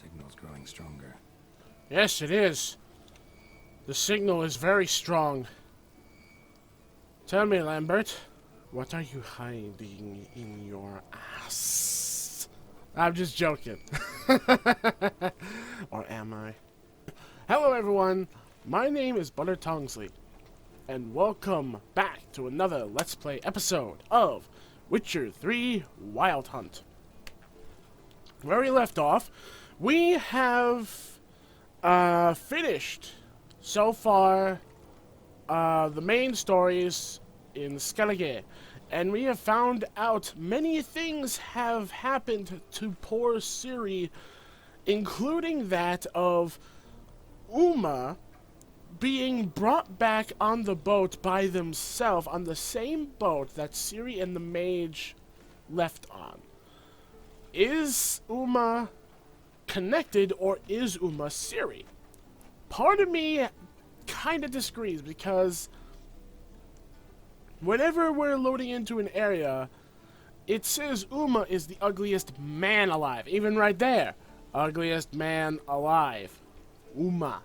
Signal's growing stronger. Yes, it is. The signal is very strong. Tell me, Lambert, what are you hiding in your ass? I'm just joking. Or am I? Hello, everyone. My name is Butter Tongsly, and welcome back to another Let's Play episode of Witcher 3 Wild Hunt. Where we left off, we have finished so far the main stories in Skellige, and we have found out many things have happened to poor Ciri, including that of Uma being brought back on the boat by themselves, on the same boat that Ciri and the mage left on. Is Uma connected, or is Uma Ciri? Part of me kind of disagrees, because whenever we're loading into an area, it says Uma is the ugliest man alive. Even right there. Ugliest man alive. Uma.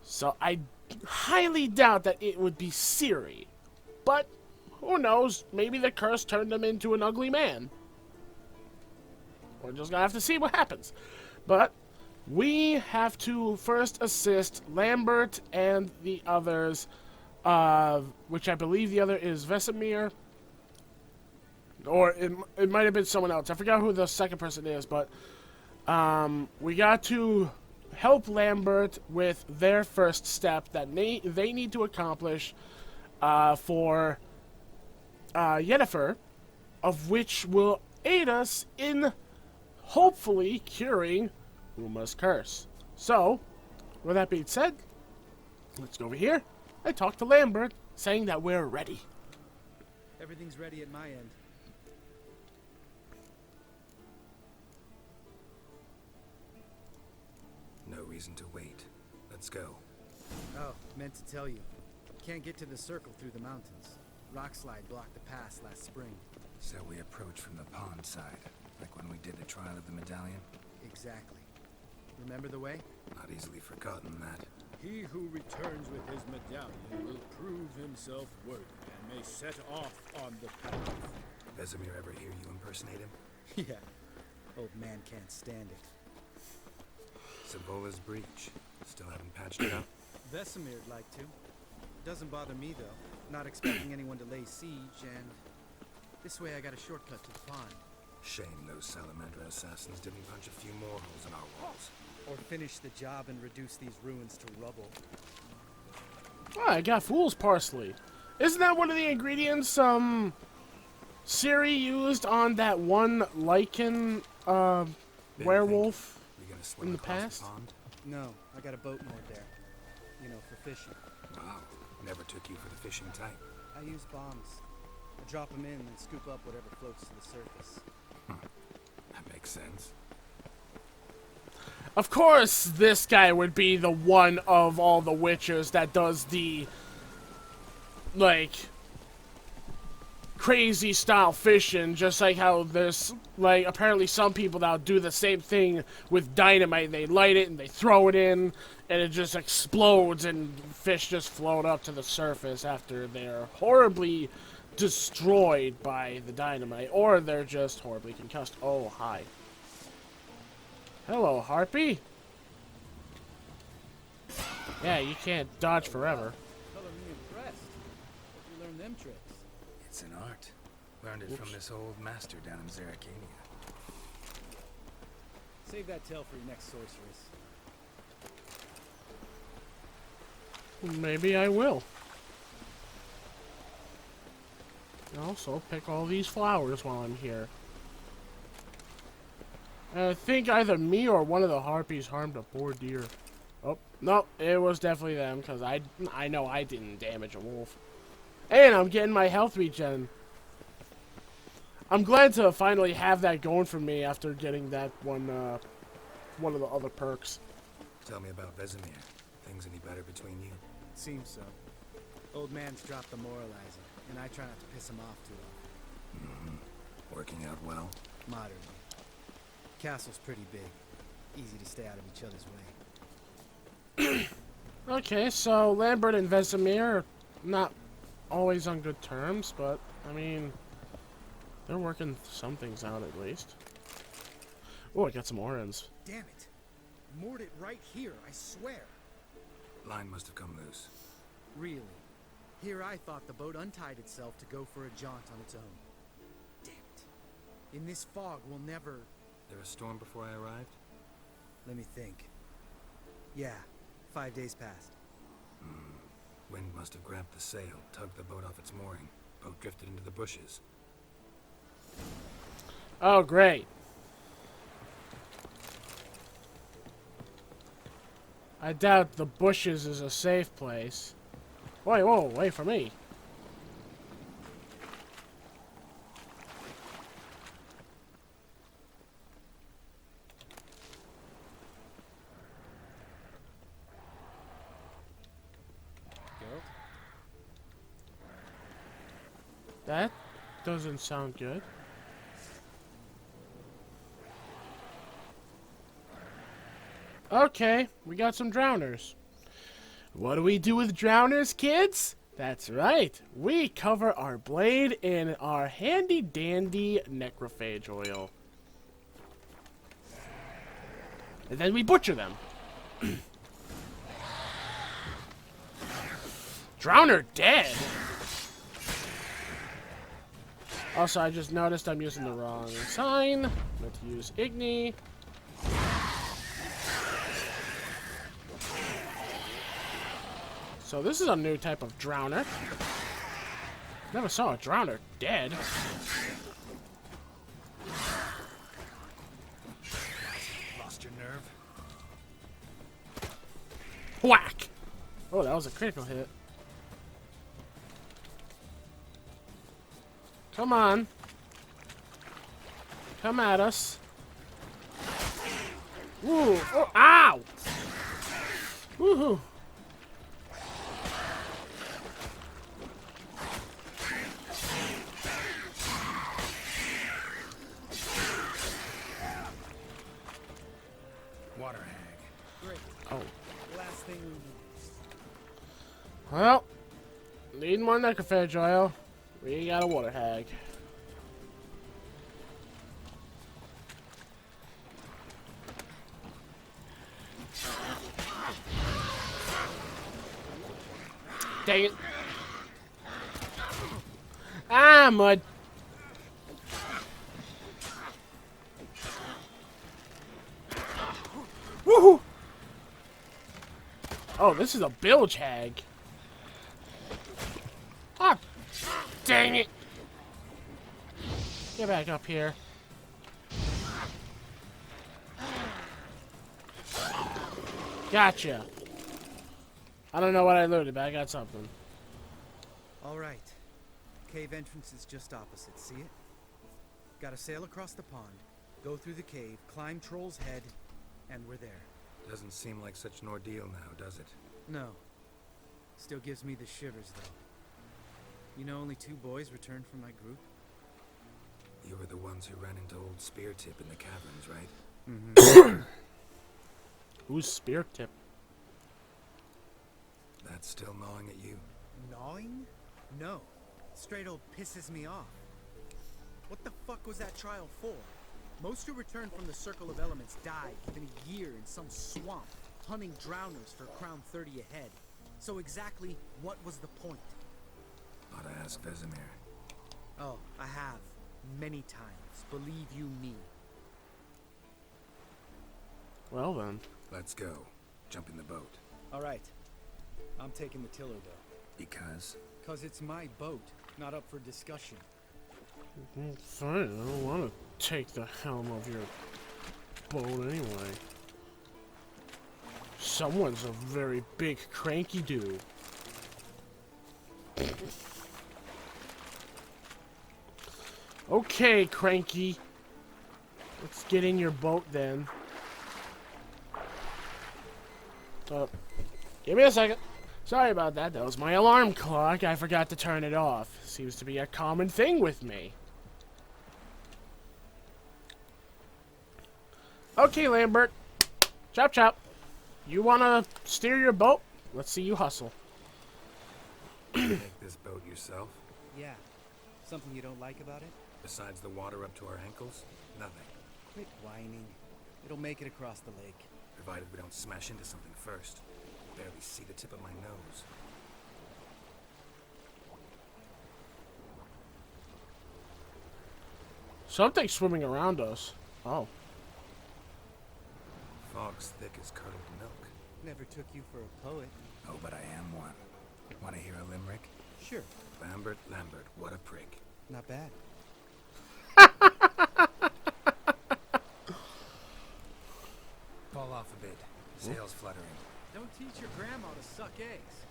So I highly doubt that it would be Ciri. But who knows? Maybe the curse turned him into an ugly man. We're just gonna have to see what happens. But we have to first assist Lambert and the others, which I believe the other is Vesemir. Or it might have been someone else. I forgot who the second person is, but we got to help Lambert with their first step that they need to accomplish for Yennefer, of which will aid us in hopefully curing Uma's curse. So, with that being said, let's go over here and talk to Lambert, saying that we're ready. Everything's ready at my end. No reason to wait. Let's go. Oh, meant to tell you. Can't get to the circle through the mountains. Rockslide blocked the pass last spring. So we approach from the pond side, like when we did the trial of the medallion? Exactly. Remember the way? Not easily forgotten, that. He who returns with his medallion will prove himself worthy and may set off on the path. Vesemir ever hear you impersonate him? Yeah. Old man can't stand it. Savola's breach. Still haven't patched it up? Vesemir'd like to. Doesn't bother me, though. Not expecting anyone to lay siege, and this way I got a shortcut to the pond. Shame those Salamander assassins didn't punch a few more holes in our walls. Or finish the job and reduce these ruins to rubble. Oh, I got fool's parsley. Isn't that one of the ingredients Ciri used on that one lichen werewolf in the past? The pond? No, I got a boat moored there. You know, for fishing. Wow. Never took you for the fishing type. I use bombs. I drop them in and scoop up whatever floats to the surface. That makes sense. Of course, this guy would be the one of all the witchers that does the, like, crazy style fishing, just like how there's, like, apparently some people that do the same thing with dynamite. They light it and they throw it in, and it just explodes, and fish just float up to the surface after they're horribly destroyed by the dynamite, or they're just horribly concussed. Oh, hi. Hello, Harpy. Yeah, you can't dodge forever. Color me impressed. Where'd you learn them tricks? It's an art. Learned it from this old master down in Zerrikania. Save that tale for your next sorceress. Maybe I will. Also, pick all these flowers while I'm here. I think either me or one of the harpies harmed a poor deer. Oh, no, it was definitely them, because I know I didn't damage a wolf. And I'm getting my health regen. I'm glad to finally have that going for me after getting that one of the other perks. Tell me about Vesemir. Things any better between you? Seems so. Old man's dropped the moralizer, and I try not to piss him off too often. Working out well? Moderately. Castle's pretty big. Easy to stay out of each other's way. Okay, so Lambert and Vesemir are not always on good terms, but, I mean, they're working some things out at least. Oh, I got some orange. Damn it. Moored it right here, I swear. Line must have come loose. Really? Here I thought the boat untied itself to go for a jaunt on its own. Damn it. In this fog, we'll never... There a storm before I arrived? Let me think. Yeah, 5 days passed. Wind must have grabbed the sail, tugged the boat off its mooring. Boat drifted into the bushes. Oh, great. I doubt the bushes is a safe place. Wait, whoa, wait for me. Geralt? That doesn't sound good. Okay, we got some drowners. What do we do with drowners, kids? That's right. We cover our blade in our handy-dandy necrophage oil. And then we butcher them. Drowner dead? Also, I just noticed I'm using the wrong sign. Meant to use Igni. So this is a new type of drowner. Never saw a drowner dead. Lost your nerve? Whack! Oh, that was a critical hit. Come on. Come at us. Ooh! Oh, ow! Woohoo! Water hag. Great. Oh. Last thing we need. Well, need more necrophage oil. We got a water hag. Dang it. Ah, mud. Woohoo! Oh, this is a bilge hag. Ah, dang it. Get back up here. Gotcha. I don't know what I looted, but I got something. All right. Cave entrance is just opposite. See it? Gotta sail across the pond, go through the cave, climb Troll's Head, and we're there. Doesn't seem like such an ordeal now, does it? No. Still gives me the shivers, though. You know only 2 boys returned from my group? You were the ones who ran into old Spear Tip in the caverns, right? Mm-hmm. Who's Spear Tip? That's still gnawing at you. Gnawing? No. Straight old pisses me off. What the fuck was that trial for? Most who returned from the Circle of Elements died within a year in some swamp, hunting drowners for Crown 30 a head. So exactly what was the point? Ought to ask Vesemir. Oh, I have. Many times. Believe you me. Well then. Let's go. Jump in the boat. Alright. I'm taking the tiller, though. Because? 'Cause it's my boat, not up for discussion. Fine, I don't want to take the helm of your boat anyway. Someone's a very big cranky dude. Okay, cranky. Let's get in your boat then. Give me a second. Sorry about that. That was my alarm clock. I forgot to turn it off. Seems to be a common thing with me. Okay, Lambert. Chop chop. You wanna steer your boat? Let's see you hustle. Make this boat yourself? Yeah. Something you don't like about it? Besides the water up to our ankles? Nothing. Quit whining. It'll make it across the lake. Provided we don't smash into something first. Barely see the tip of my nose. Something's swimming around us. Oh. Fog's thick as curdled milk. Never took you for a poet. Oh, but I am one. Want to hear a limerick? Sure. Lambert, Lambert, what a prick. Not bad. Fall off a bit. Sails fluttering. Don't teach your grandma to suck eggs.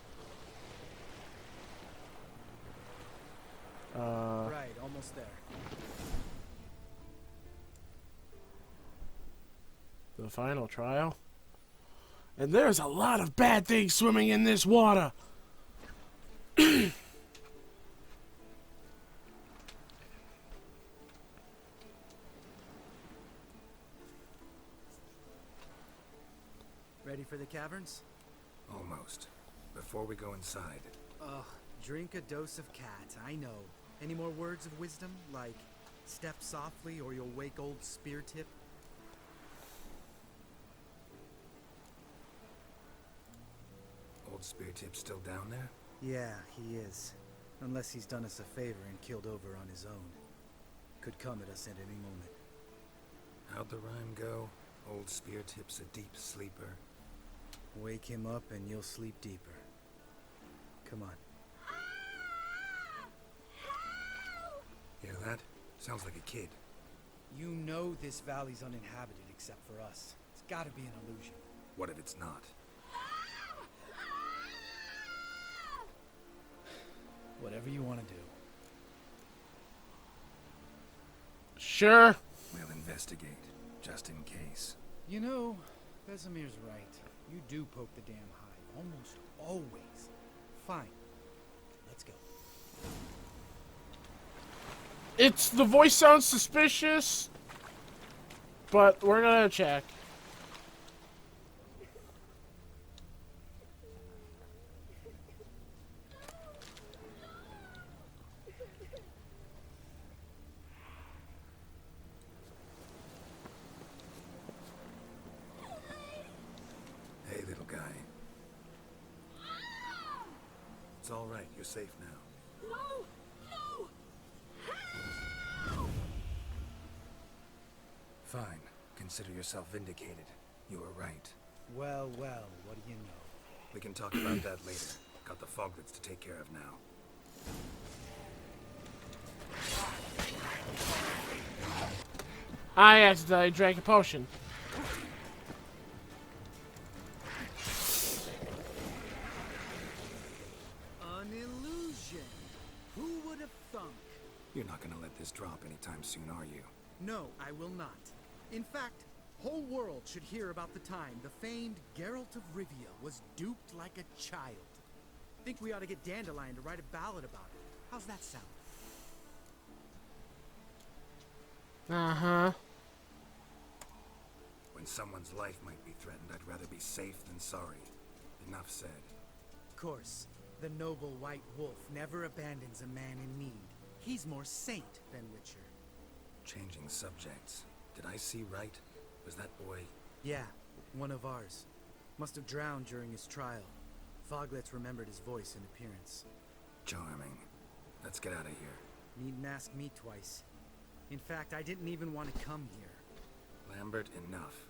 Right, almost there. The final trial. And there's a lot of bad things swimming in this water. Ready for the caverns? Almost. Before we go inside, Ugh, drink a dose of cat, I know. Any more words of wisdom, like step softly or you'll wake old spear tip? old spear tip still down there? Yeah, he is. Unless he's done us a favor and killed over on his own. Could come at us at any moment. How'd the rhyme go? Old spear tip's a deep sleeper. Wake him up and you'll sleep deeper. Come on. Hear that? Sounds like a kid. You know this valley's uninhabited except for us. It's gotta be an illusion. What if it's not? Whatever you want to do. Sure. We'll investigate, just in case. You know, Vesemir's right. You do poke the damn hive, almost always. Fine. Let's go. The voice sounds suspicious, but we're gonna check. Hey, little guy. It's all right. You're safe now. No! No! Fine. Consider yourself vindicated. You were right. Well, well, what do you know? We can talk about that later. Got the foglets to take care of now. I accidentally drank a potion. An illusion. Who would have thunk? You're not gonna let this drop anytime soon, are you? No, I will not. In fact, whole world should hear about the time the famed Geralt of Rivia was duped like a child. Think we ought to get Dandelion to write a ballad about it. How's that sound? Uh-huh. When someone's life might be threatened, I'd rather be safe than sorry. Enough said. Of course, the noble white wolf never abandons a man in need. He's more saint than Witcher. Changing subjects. Did I see right? Was that boy... Yeah, one of ours. Must have drowned during his trial. Foglets remembered his voice and appearance. Charming. Let's get out of here. Needn't ask me twice. In fact, I didn't even want to come here. Lambert, enough.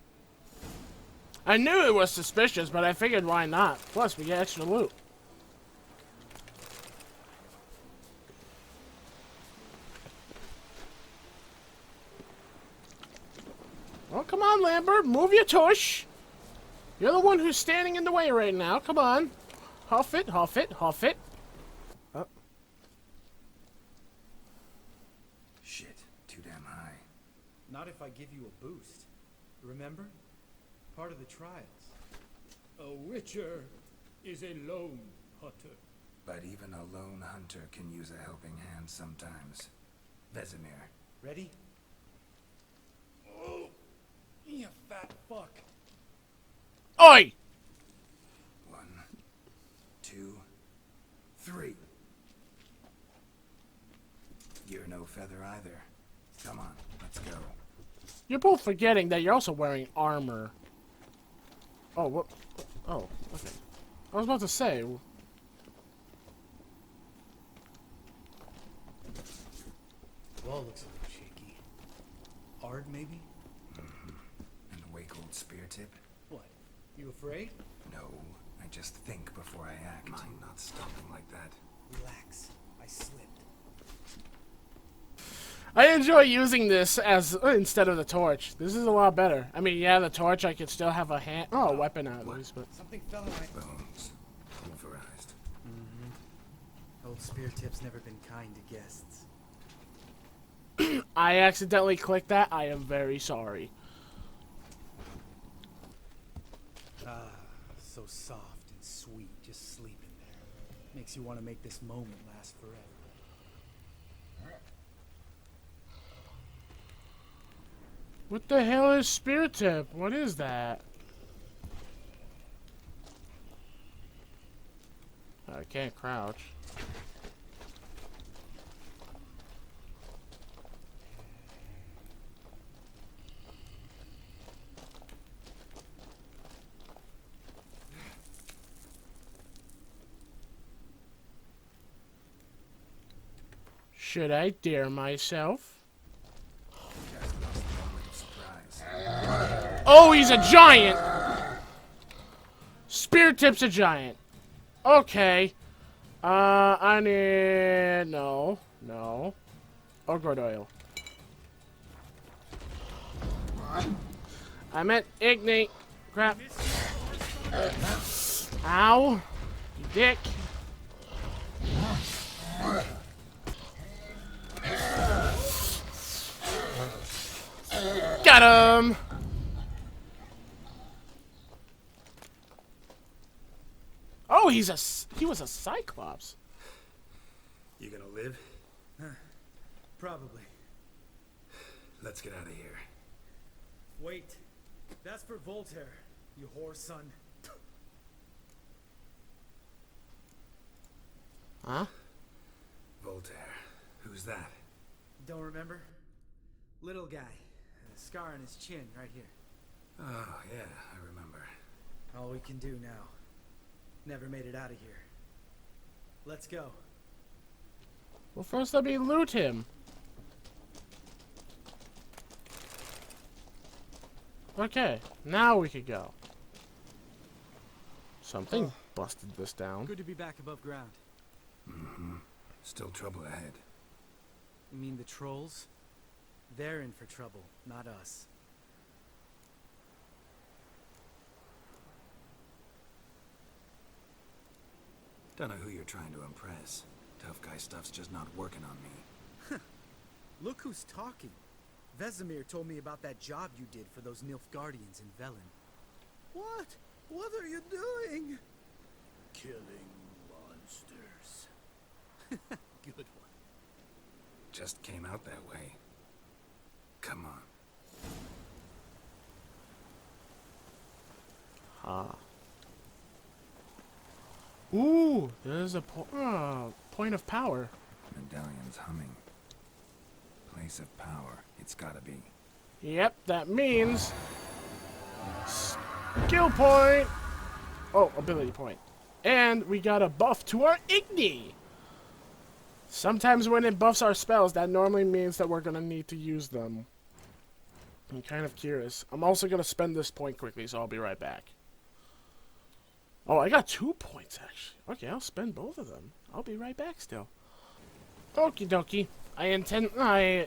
I knew it was suspicious, but I figured why not? Plus, we get extra loot. Well, come on, Lambert. Move your tush. You're the one who's standing in the way right now. Come on. Huff it, huff it, huff it. Oh. Shit, too damn high. Not if I give you a boost. Remember? Part of the trials. A witcher is a lone hunter. But even a lone hunter can use a helping hand sometimes. Vesemir. Ready? Oh, you fat fuck. Oi! 1, 2, 3. You're no feather either. Come on, let's go. You're both forgetting that you're also wearing armor. Oh, what? Oh, okay. I was about to say. Wall looks a little shaky. Hard, maybe? And a wake old spear tip? What? You afraid? No, I just think before I act. Mind not stopping like that. Relax. I slipped. I enjoy using this as instead of the torch. This is a lot better. I mean, yeah, the torch I could still have a hand, a weapon at least, but Something fell in my... Bones. Pulverized. Old spear tip's never been kind to guests. I accidentally clicked that. I am very sorry. Ah, so soft and sweet, just sleeping there. Makes you want to make this moment last forever. What the hell is spear tip? What is that? I can't crouch. Should I dare myself? Oh, he's a giant! Spear tip's a giant. Okay. I need... No. No. Oh, good oil. I meant ignite. Crap. Ow. You dick. Got him! Oh, he was a Cyclops. You gonna live? Probably. Let's get out of here. Wait. That's for Voltaire, you whore son. Huh? Voltaire. Who's that? Don't remember? Little guy. A scar on his chin right here. Oh, yeah, I remember. All we can do now. Never made it out of here. Let's go. Well, first let me loot him. Okay, now we could go. Something busted this down. Good to be back above ground. Still trouble ahead. You mean the trolls? They're in for trouble, not us. Don't know who you're trying to impress. Tough guy stuff's just not working on me. Look who's talking. Vesemir told me about that job you did for those Nilfgaardians in Velen. What? What are you doing? Killing monsters. Good one. Just came out that way. Come on. Ooh, there's a point of power. Medallion's humming. Place of power. It's gotta be. Yep, that means skill point. Oh, ability point. And we got a buff to our Igni. Sometimes when it buffs our spells, that normally means that we're going to need to use them. I'm kind of curious. I'm also going to spend this point quickly, so I'll be right back. Oh, I got 2 points, actually. Okay, I'll spend both of them. I'll be right back still. Okie dokie. I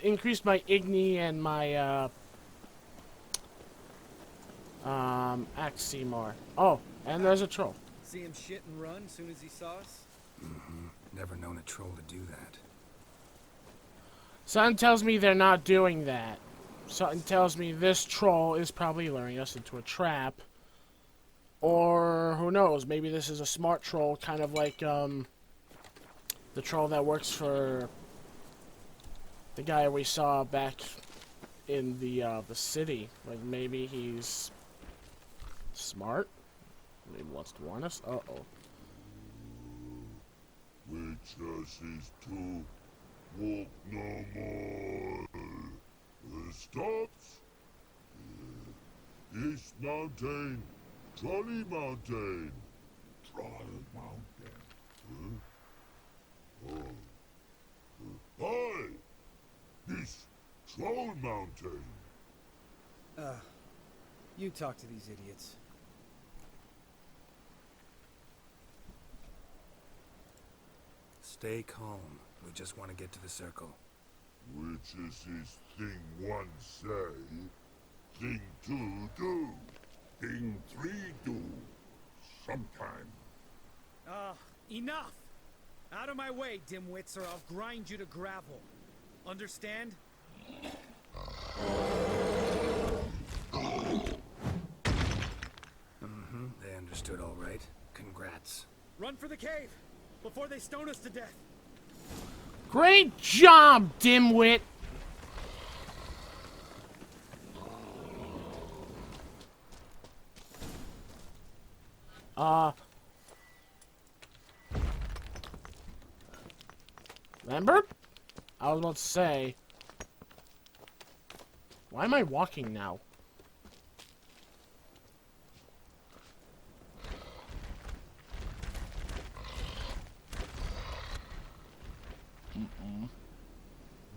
increased my Igni and my, Aximar. Oh, and there's a troll. See him shit and run as soon as he saw us? Never known a troll to do that. Something tells me they're not doing that. Something tells me this troll is probably luring us into a trap. Or, who knows, maybe this is a smart troll, kind of like, the troll that works for the guy we saw back in the city. Like, maybe he's smart? Maybe wants to warn us? Uh-oh. Witches is to walk no more. Stops. East Mountain, Trolley Mountain. Trolley Mountain. Hi! This Troll Mountain. You talk to these idiots. Stay calm. We just want to get to the circle. Witches is thing one say, thing two do, thing three do. Sometime. Enough! Out of my way, dimwits, or I'll grind you to gravel. Understand? They understood all right. Congrats. Run for the cave! Before they stone us to death! Great job, dimwit! Remember? I was about to say... Why am I walking now?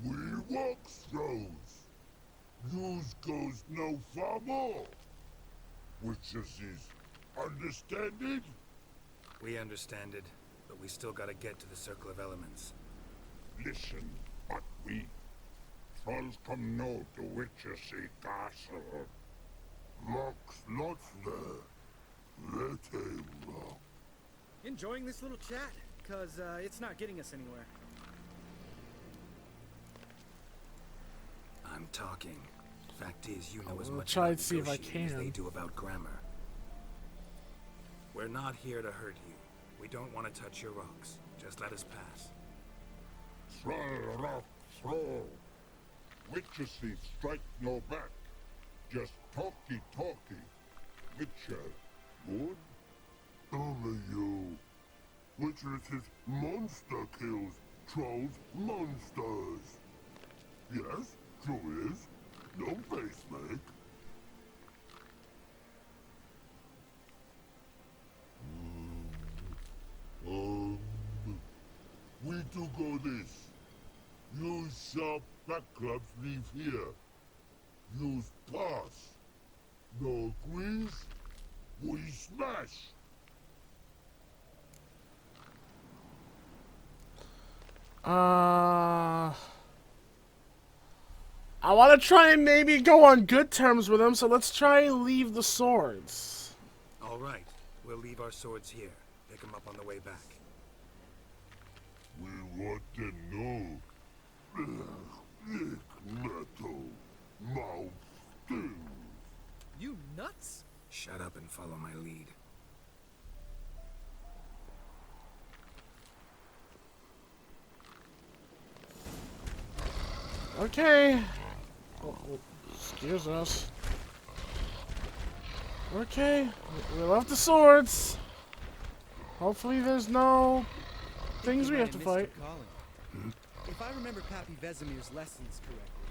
We walk throws. News goes no far more. Witches is understand it? We understand it, but we still gotta get to the Circle of Elements. Listen, but we trolls come know the witches see castle. Locks lots there. Let him lock. Enjoying this little chat? Cause, it's not getting us anywhere. I'm talking. Fact is, you know as will much try about to see if I negotiating as can. they do about grammar. We're not here to hurt you. We don't want to touch your rocks. Just let us pass. Troll rock throw. Witches see strike no back. Just talky. Witcher, good? Only you. Witches is monster kills. Trolls monsters. Yes, true is. No face make. We do go this. Use sharp back clubs leave here. Use pass. No agrees, we smash. I want to try and maybe go on good terms with him, so let's try and leave the swords. All right. We'll leave our swords here. Pick them up on the way back. We want to know. Thick metal. Mouth stings. You nuts? Shut up and follow my lead. Okay. Oh, excuse us. Okay, we left the swords. Hopefully there's no things we have to fight. If I remember Pappy Vesemir's lessons correctly,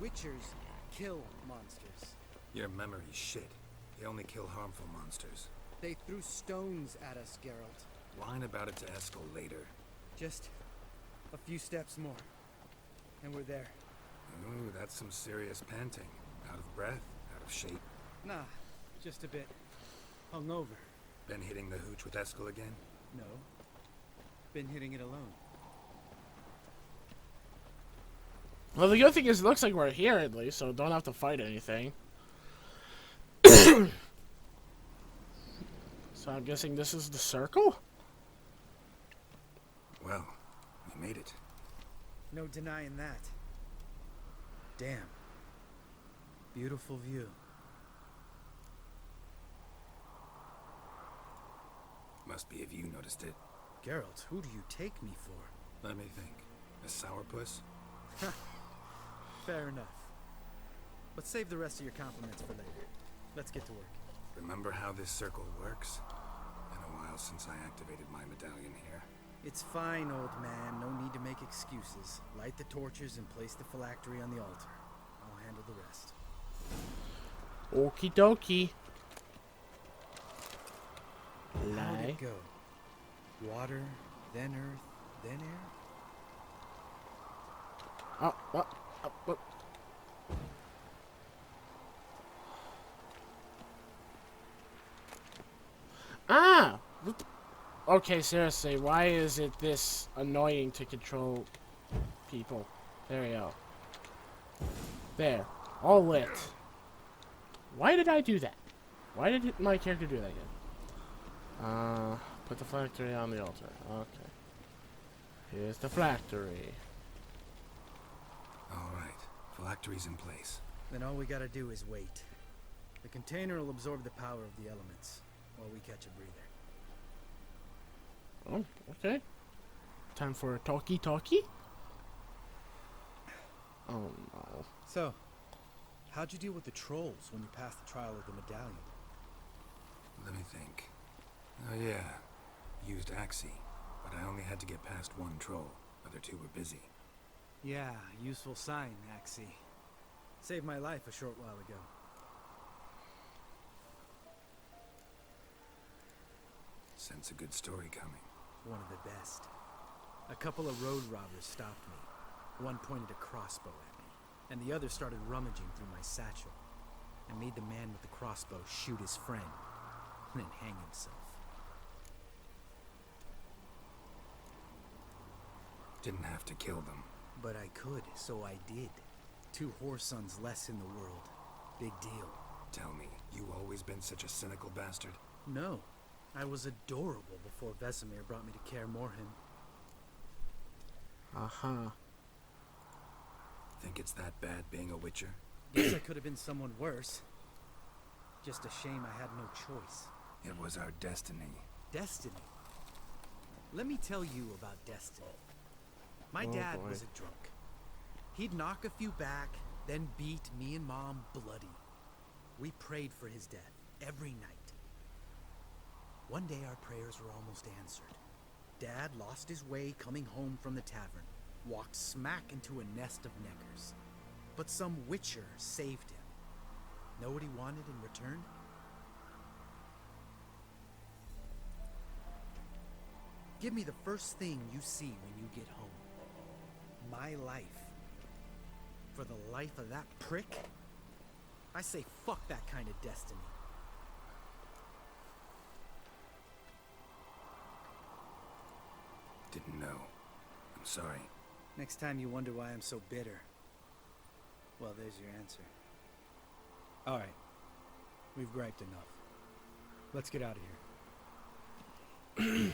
witchers kill monsters. Your memory's shit. They only kill harmful monsters. They threw stones at us, Geralt. Whine about it to Eskel later. Just a few steps more, and we're there. Ooh, that's some serious panting. Out of breath, out of shape. Nah, just a bit. Hungover. Been hitting the hooch with Eskel again? No. Been hitting it alone. Well, the good thing is it looks like we're here at least, so don't have to fight anything. So I'm guessing this is the circle? Well, we made it. No denying that. Damn. Beautiful view. Must be if you noticed it. Geralt, who do you take me for? Let me think. A sourpuss? Fair enough. But save the rest of your compliments for later. Let's get to work. Remember how this circle works? Been a while since I activated my medallion here. It's fine, old man. No need to make excuses. Light the torches and place the phylactery on the altar. I'll handle the rest. Okie dokie. How'd Lie. it go? Water, then earth, then air? What? Ah! Okay, seriously, why is it this annoying to control people? There we go. There. All lit. Why did I do that? Why did my character do that again? Put the phylactery on the altar. Okay. Here's the phylactery. Alright, phylactery's in place. Then all we gotta do is wait. The container will absorb the power of the elements while we catch a breather. Oh, okay. Time for a talkie-talkie? Oh, no. So, how'd you deal with the trolls when you passed the trial of the medallion? Let me think. Oh yeah, used Axie, but I only had to get past one troll. Other two were busy. Yeah, useful sign, Axie. Saved my life a short while ago. Sense a good story coming. One of the best. A couple of road robbers stopped me. One pointed a crossbow at me, and the other started rummaging through my satchel. I made the man with the crossbow shoot his friend, and then hang himself. Didn't have to kill them. But I could, so I did. 2 whoresons less in the world. Big deal. Tell me, you always been such a cynical bastard? No, I was adorable before Vesemir brought me to Kaer Morhen. Uh-huh. Think it's that bad being a witcher? Guess I could have been someone worse. Just a shame I had no choice. It was our destiny. Destiny. Let me tell you about destiny. My Oh, dad boy. was a drunk. He'd knock a few back, then beat me and Mom bloody. We prayed for his death every night. One day our prayers were almost answered. Dad lost his way coming home from the tavern, walked smack into a nest of neckers. But some witcher saved him. Know what he wanted in return? Give me the first thing you see when you get home. My life. For the life of that prick? I say fuck that kind of destiny. Didn't know. I'm sorry. Next time you wonder why I'm so bitter, well, there's your answer. All right. We've griped enough. Let's get out of here.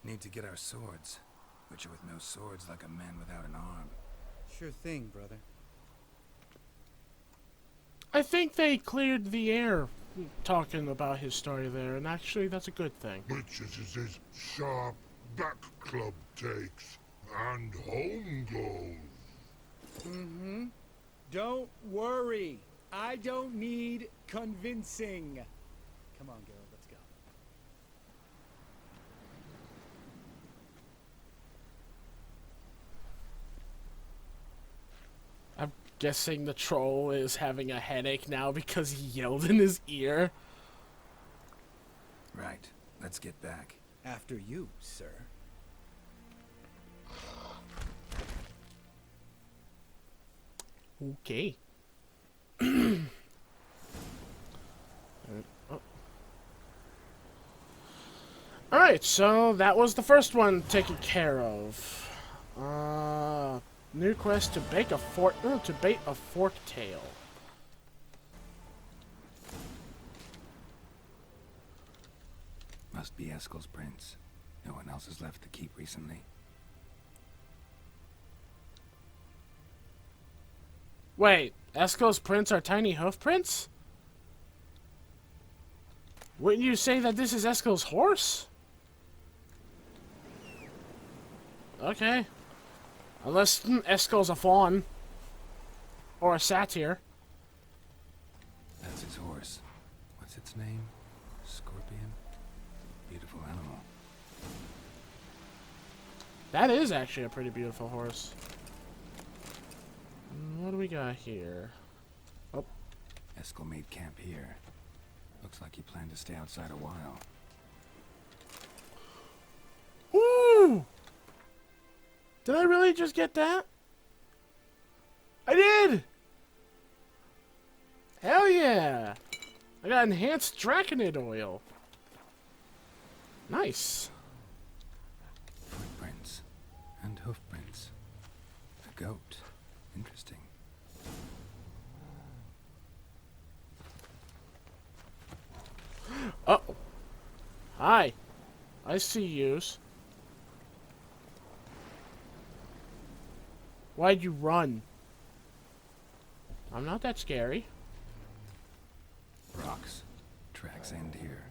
Need to get our swords. Witcher with no swords like a man without an arm. Sure thing, brother. I think they cleared the air talking about his story there, and actually that's a good thing. Witches is his sharp back club takes, and home goes. Mm-hmm. Don't worry. I don't need convincing. Come on, Geralt, let's go. I'm guessing the troll is having a headache now because he yelled in his ear. Right. Let's get back. After you, sir. Okay. Alright, so that was the first one taken care of. New quest to bake a fork tail. Must be Eskel's prince. No one else has left the keep recently. Wait, Eskel's prints are tiny hoof prints? Wouldn't you say that this is Eskel's horse? Okay. Unless Eskel's a fawn. Or a satyr. That's his horse. What's its name? Scorpion? Beautiful animal. That is actually a pretty beautiful horse. What do we got here? Oh. Eskel made camp here. Looks like he planned to stay outside a while. Ooh! Did I really just get that? I did! Hell yeah! I got enhanced draconid oil. Nice. Footprints. And hoofprints. A goat. Interesting. Uh-oh. Hi. I see yous. Why'd you run? I'm not that scary. Rocks. Tracks end here.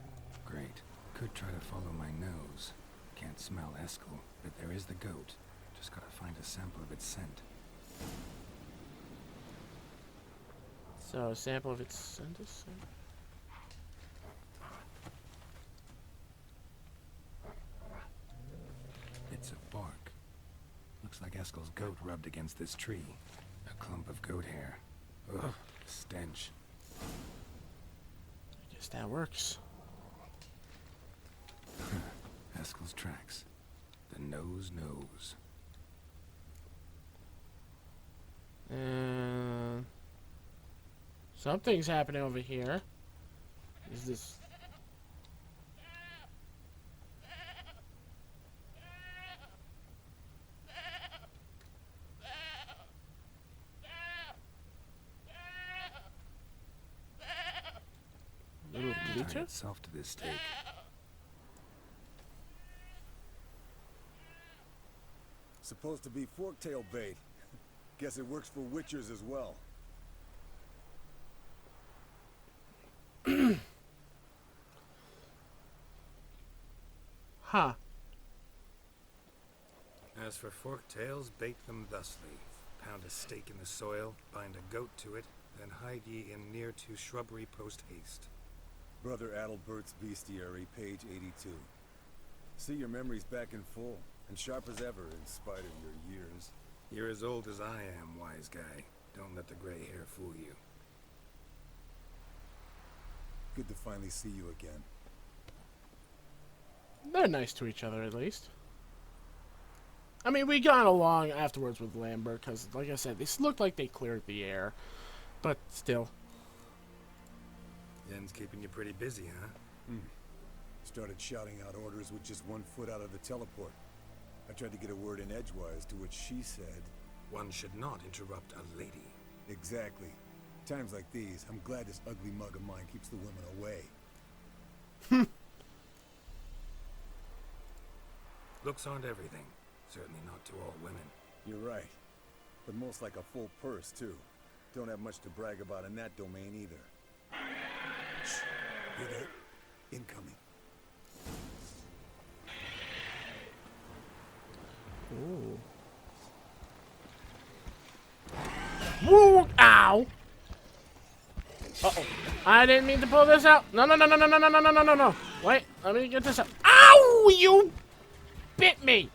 Great. Could try to follow my nose. Can't smell Eskel, but there is the goat. Just gotta find a sample of its scent. So, a sample of its scent is scent. Bits of bark. Looks like Eskel's goat rubbed against this tree. A clump of goat hair. Ugh, stench. I guess that works. Eskel's tracks. The nose knows. Something's happening over here. Is this... Little Tied bleacher? itself to this stake. Supposed to be forktail bait. Guess it works for witchers as well. Huh. As for forked tails, bait them thusly. Pound a stake in the soil, bind a goat to it, then hide ye in near to shrubbery post haste. Brother Adalbert's Bestiary, page 82. See your memories back in full, and sharp as ever in spite of your years. You're as old as I am, wise guy. Don't let the gray hair fool you. Good to finally see you again. They're nice to each other, at least. I mean, we got along afterwards with Lambert, because, like I said, this looked like they cleared the air. But still. Yen's keeping you pretty busy, huh? Started shouting out orders with just 1 foot out of the teleport. I tried to get a word in edgewise, to which she said... One should not interrupt a lady. Exactly. Times like these, I'm glad this ugly mug of mine keeps the women away. Looks aren't everything. Certainly not to all women. You're right. But most like a full purse, too. Don't have much to brag about in that domain, either. Shh. Hear that? Incoming. Ooh. Woo! Ow! Uh-oh. I didn't mean to pull this out. No, no, no, no, no, no, no, no, no, no, no. Wait, let me get this out. Ow! You bit me!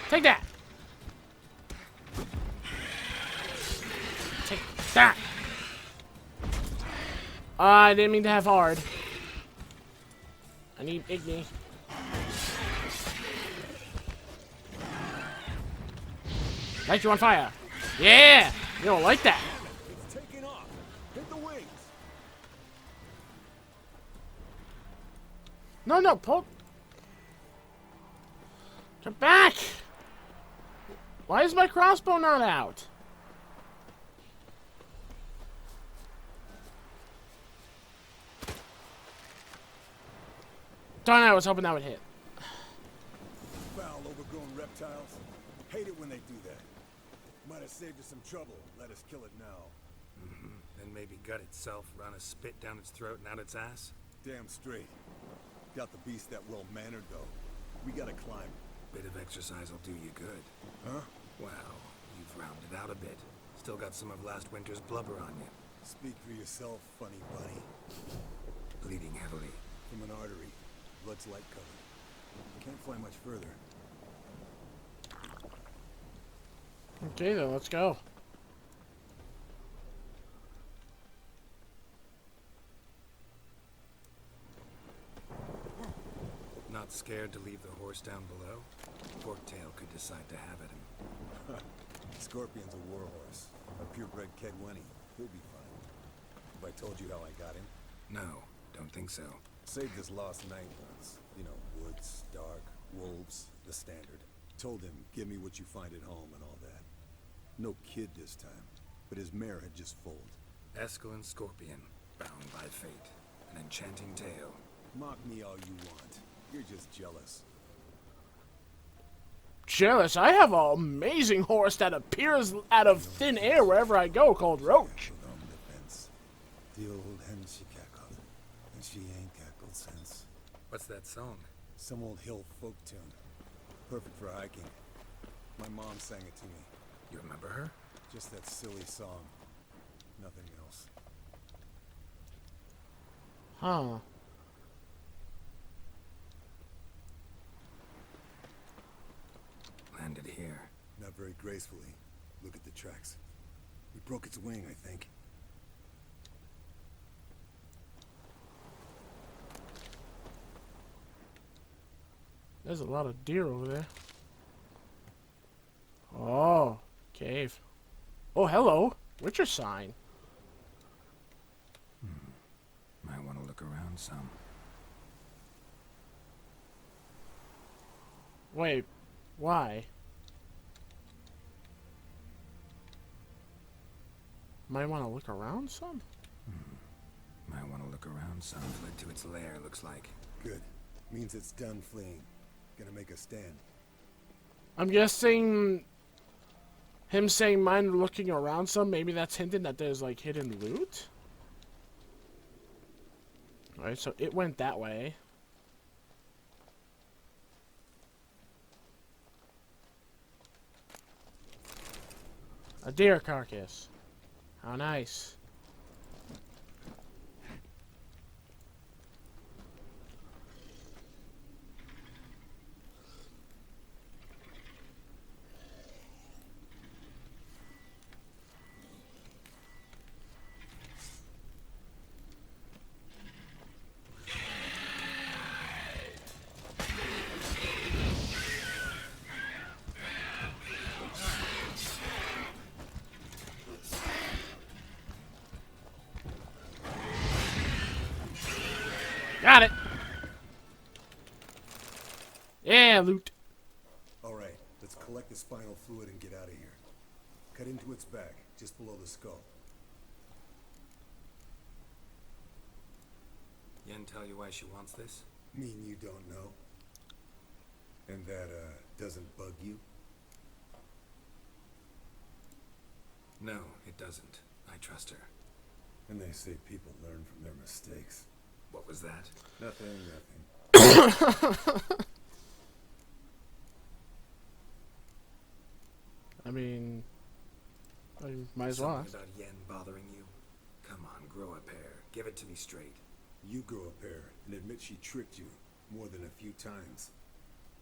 Take that! Take that! I didn't mean to have hard. I need Igni. Light you on fire. Yeah! You don't like that. It's taking off. Hit the wings. No, no, pull. Come back! Why is my crossbow not out? Darn it, I was hoping that would hit. Foul, overgrown reptiles. Hate it when they do that. Might have saved us some trouble. Let us kill it now. Then maybe gut itself, run a spit down its throat and out its ass? Damn straight. Doubt the beast that well-mannered, though. We gotta climb. Bit of exercise will do you good. Huh? Well, you've rounded out a bit. Still got some of last winter's blubber on you. Speak for yourself, funny bunny. Bleeding heavily. From an artery. Blood's light covered. Can't fly much further. Okay, then let's go. Not scared to leave the horse down below? Forktail could decide to have at him. Scorpion's a warhorse. A purebred Kedwenny. He'll be fine. Have I told you how I got him? No, don't think so. Saved his lost night once. You know, woods, dark, wolves, the standard. Told him, give me what you find at home and all that. No kid this time, but his mare had just foaled. Eskel and Scorpion, bound by fate. An enchanting tale. Mock me all you want. You're just jealous. Jealous? I have an amazing horse that appears out of thin air wherever I go called Roach. Cackled on the fence. The old hen she cackled, and she ain't cackled since. What's that song? Some old hill folk tune. Perfect for hiking. My mom sang it to me. You remember her? Just that silly song. Nothing else. Huh. Landed here. Not very gracefully. Look at the tracks. We broke its wing, I think. There's a lot of deer over there. Oh, cave. Oh, hello. Witcher sign. Might want to look around some. Wait, why? Might want to look around some? Might want to look around some. Fled to its lair, looks like. Good. Means it's done fleeing. Gonna make a stand. I'm guessing him saying mind looking around some, maybe that's hinting that there's like hidden loot? Alright, so it went that way. A deer carcass. How nice. Got it. Yeah, loot. Alright, let's collect the spinal fluid and get out of here. Cut into its back, just below the skull. Yen tell you why she wants this? Mean you don't know? And that, doesn't bug you? No, it doesn't. I trust her. And they say people learn from their mistakes. What was that? Nothing, nothing. I mean, I might as well. Something about Yen bothering you? Come on, grow a pair. Give it to me straight. You grow a pair and admit she tricked you more than a few times.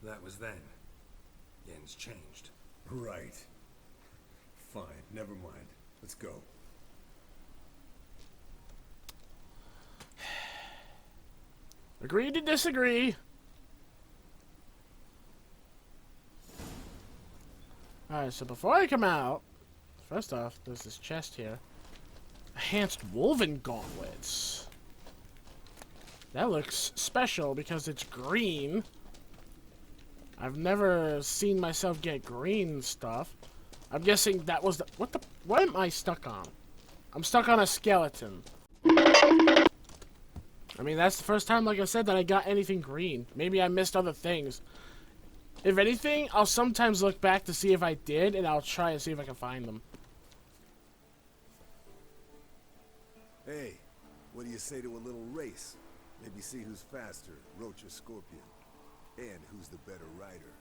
That was then. Yen's changed. Right. Fine, never mind. Let's go. Agree to disagree. Alright, so before I come out, first off, there's this chest here. Enhanced woven gauntlets. That looks special because it's green. I've never seen myself get green stuff. I'm guessing that was the... What am I stuck on? I'm stuck on a skeleton. I mean, that's the first time, like I said, that I got anything green. Maybe I missed other things. If anything, I'll sometimes look back to see if I did, and I'll try and see if I can find them. Hey, what do you say to a little race? Maybe see who's faster, Roach or Scorpion. And who's the better rider.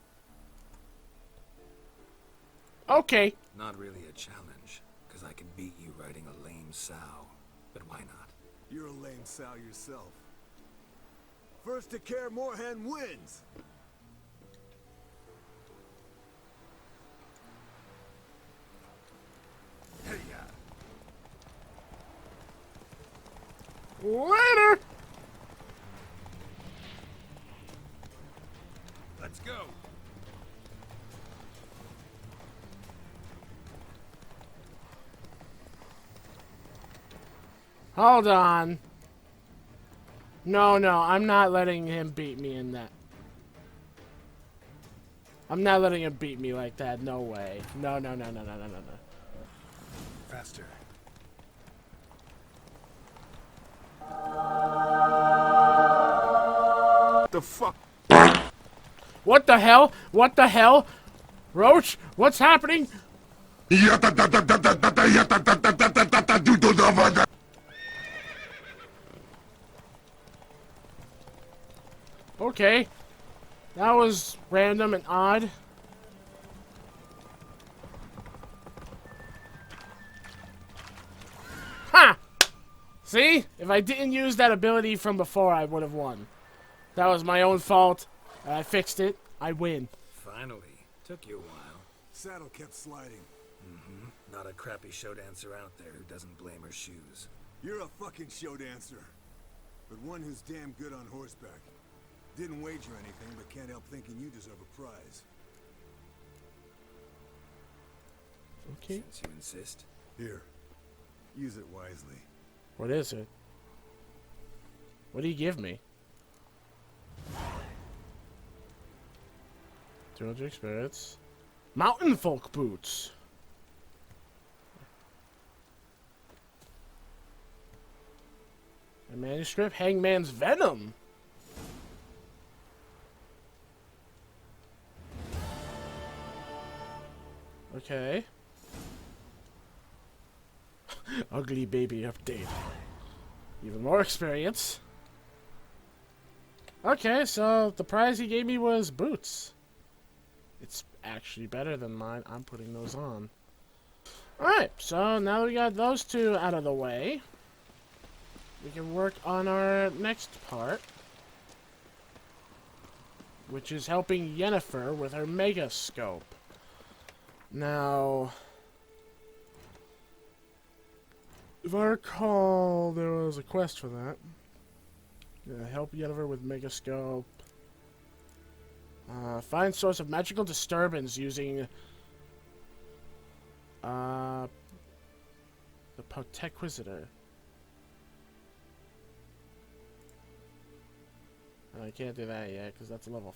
Okay. Not really a challenge, because I can beat you riding a lame sow. But why not? You're a lame sow yourself. First to Care Moorhen wins! Hey, Later. let's go. Hold on. No, I'm not letting him beat me in that. I'm not letting him beat me like that. No way. No. Faster. The fuck? What the hell? What the hell? Roach, what's happening? Okay. That was random and odd. Ha! See? If I didn't use that ability from before, I would have won. That was my own fault. I fixed it. I win. Finally. Took you a while. Saddle kept sliding. Not a crappy show dancer out there who doesn't blame her shoes. You're a fucking show dancer. But one who's damn good on horseback. Didn't wager anything, but can't help thinking you deserve a prize. Okay. Since you insist. Here. Use it wisely. What is it? What do you give me? 200 experience. Mountain folk boots. A manuscript. Hangman's venom. Okay. Ugly baby update. Even more experience. Okay, so the prize he gave me was boots. It's actually better than mine. I'm putting those on. Alright, so now that we got those two out of the way, we can work on our next part, which is helping Yennefer with her mega scope. Now, if I recall, there was a quest for that. Yeah, help Yennefer with Megascope. Find source of magical disturbance using the Potequisitor. I can't do that yet because that's a level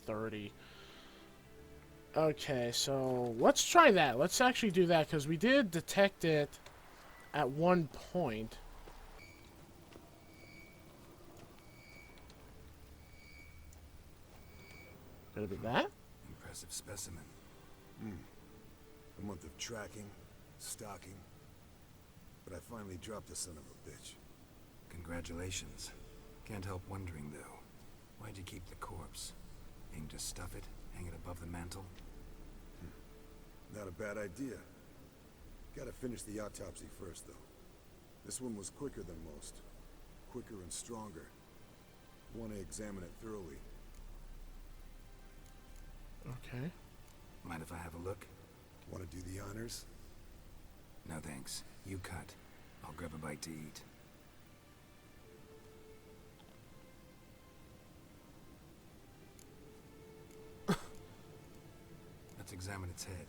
30. Okay, so let's try that. Let's actually do that because we did detect it at one point. Could it be that? Impressive specimen. A month of tracking, stalking. But I finally dropped the son of a bitch. Congratulations. Can't help wondering, though. Why'd you keep the corpse? Aim to stuff it? Hang it above the mantle? Not a bad idea. Gotta finish the autopsy first, though. This one was quicker than most. Quicker and stronger. Want to examine it thoroughly. Okay. Mind if I have a look? Want to do the honors? No thanks. You cut. I'll grab a bite to eat. Let's examine its head.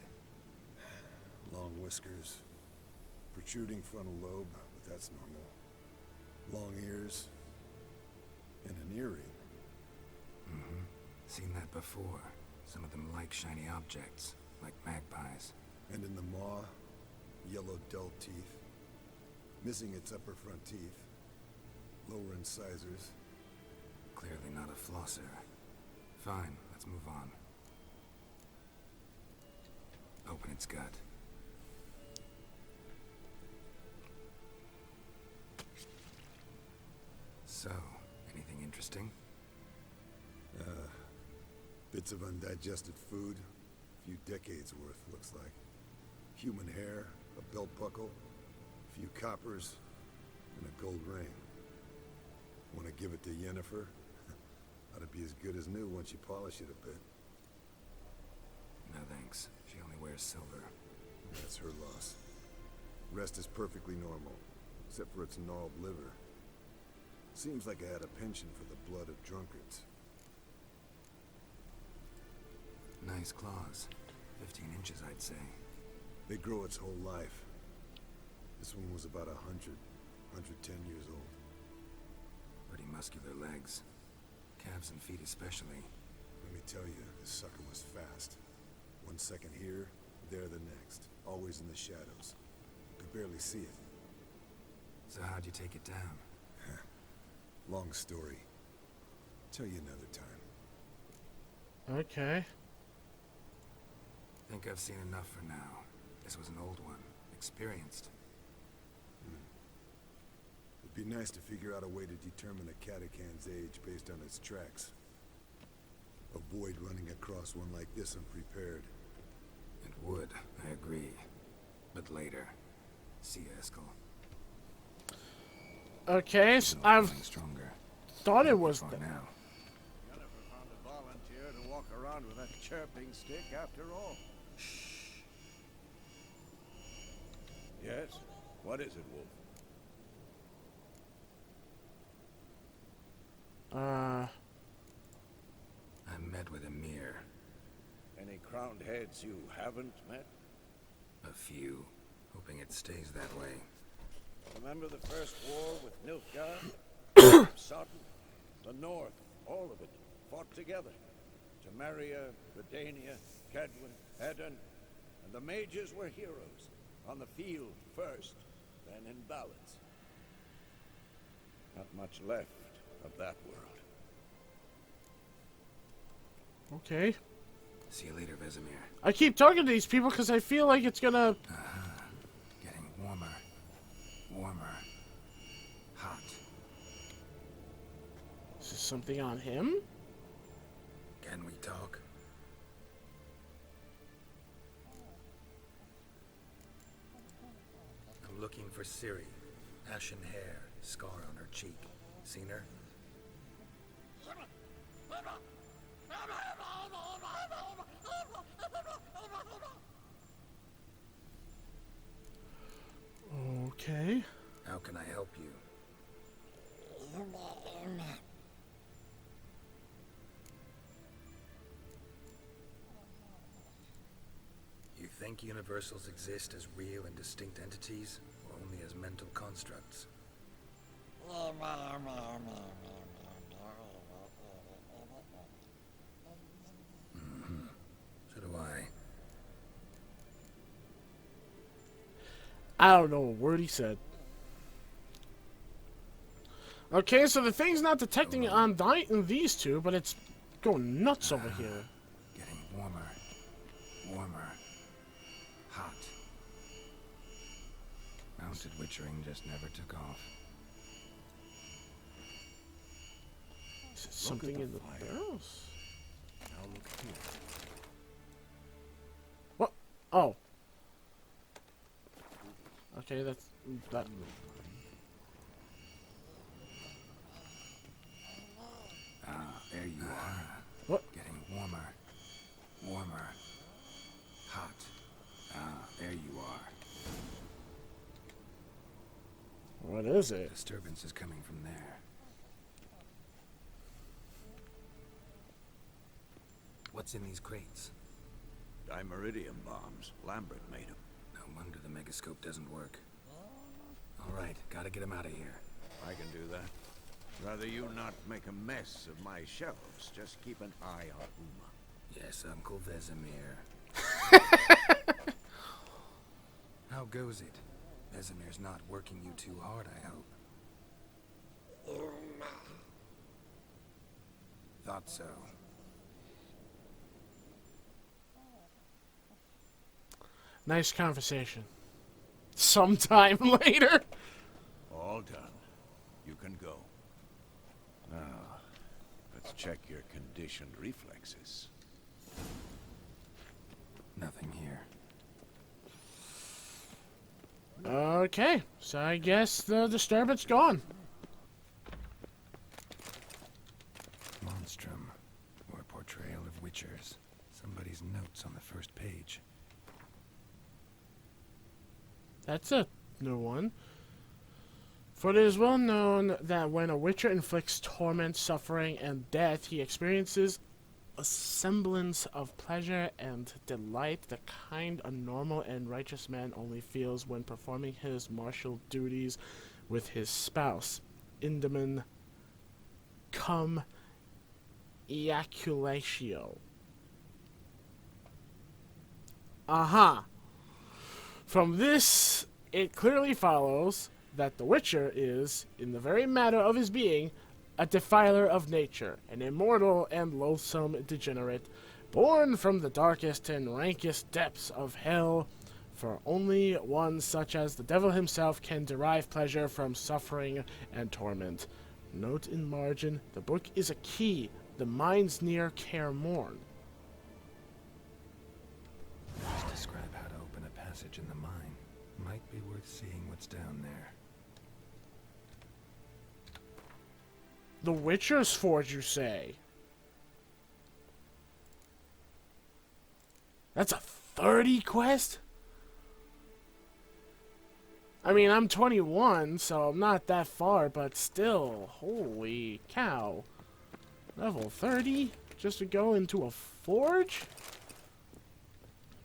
Long whiskers. Protruding frontal lobe, but that's normal. Long ears. And an earring. Seen that before. Some of them like shiny objects, like magpies. And in the maw, yellow dull teeth. Missing its upper front teeth. Lower incisors. Clearly not a flosser. Fine, let's move on. Open its gut. So, anything interesting? Bits of undigested food. Few decades worth, looks like. Human hair, a belt buckle, a few coppers, and a gold ring. Want to give it to Yennefer? Ought to be as good as new once you polish it a bit. No thanks. She only wears silver. That's her loss. Rest is perfectly normal, except for its gnarled liver. Seems like I had a penchant for the blood of drunkards. Nice claws. 15 inches, I'd say. They grow its whole life. This one was about 100, 110 years old. Pretty muscular legs. Calves and feet especially. Let me tell you, this sucker was fast. 1 second here, there the next. Always in the shadows. Could barely see it. So how'd you take it down? Long story. Tell you another time. Okay. Think I've seen enough for now. This was an old one. Experienced. It'd be nice to figure out a way to determine a catacan's age based on its tracks. Avoid running across one like this unprepared. It would, I agree. But later. See you, Eskel. Okay, so I've Stronger. thought it was... For now. Jennifer found a volunteer to walk around with a chirping stick after all. Yes? What is it, Wolf? I met with Emir. Any crowned heads you haven't met? A few. Hoping it stays that way. Remember the first war with Nilfgaard? Sodden, the North, all of it, fought together. Temeria, Redania, Kedwin, Edan, and the mages were heroes. On the field first, then in ballads. Not much left of that world. Okay. See you later, Vesemir. I keep talking to these people because I feel like it's gonna... Getting warmer. Warmer. Hot. Is this something on him? Can we talk? I'm looking for Ciri. Ashen hair, scar on her cheek. Seen her? Okay. How can I help you? You think universals exist as real and distinct entities, or only as mental constructs? So do I. I don't know a word he said. Okay, so the thing's not detecting it on these two, but it's going nuts over here. Getting warmer. Warmer. Hot. Mounted witchering just never took off. Is it something in the barrels? Now look here. What? Oh. Okay, that's... that... There you are. What? Getting warmer. Warmer. Hot. There you are. What is it? Disturbance is coming from there. What's in these crates? Dimeridium bombs. Lambert made them. No wonder the megascope doesn't work. All right, gotta get him out of here. I can do that. Rather you not make a mess of my shelves. Just keep an eye on Uma. Yes, Uncle Vesemir. How goes it? Vesemir's not working you too hard, I hope. Thought so. Nice conversation. Sometime later. All done. You can go. Now, let's check your conditioned reflexes. Okay, so I guess the disturbance gone. Monstrum, or portrayal of witchers. Somebody's notes on the first page. That's a new one. For it is well known that when a witcher inflicts torment, suffering, and death, he experiences a semblance of pleasure and delight, the kind a normal and righteous man only feels when performing his martial duties with his spouse. Indaman cum ejaculatio. Aha. From this, it clearly follows that the Witcher is, in the very matter of his being, a defiler of nature, an immortal and loathsome degenerate, born from the darkest and rankest depths of hell, for only one such as the devil himself can derive pleasure from suffering and torment. Note in margin, the book is a key, the mind's near care morn. Just describe how to open a passage in the mine. Might be worth seeing what's down there. The Witcher's Forge, you say? That's a 30 quest? I mean, I'm 21, so I'm not that far, but still, holy cow. Level 30? Just to go into a forge?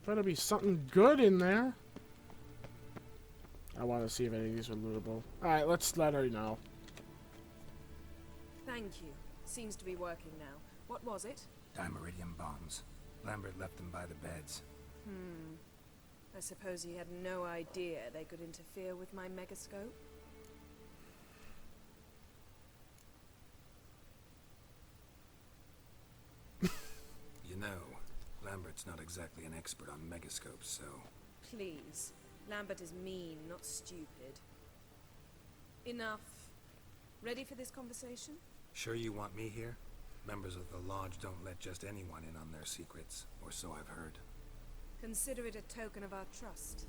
Better be something good in there. I want to see if any of these are lootable. Alright, let's let her know. Thank you. Seems to be working now. What was it? Dimeridium bombs. Lambert left them by the beds. I suppose he had no idea they could interfere with my megascope? You know, Lambert's not exactly an expert on megascopes, so... Please. Lambert is mean, not stupid. Enough. Ready for this conversation? Sure you want me here? Members of the Lodge don't let just anyone in on their secrets, or so I've heard. Consider it a token of our trust.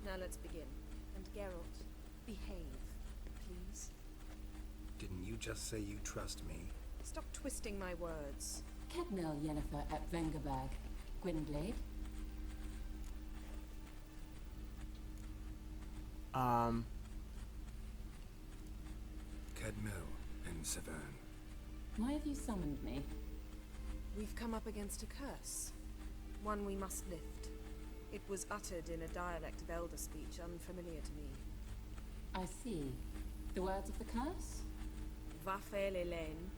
Now let's begin. And Geralt, behave, please. Didn't you just say you trust me? Stop twisting my words. Kednel Yennefer at Vengerberg. Gwynblade. Cadmel and Severn. Why have you summoned me? We've come up against a curse. One we must lift. It was uttered in a dialect of Elder speech unfamiliar to me. I see. The words of the curse? Vafel Elen,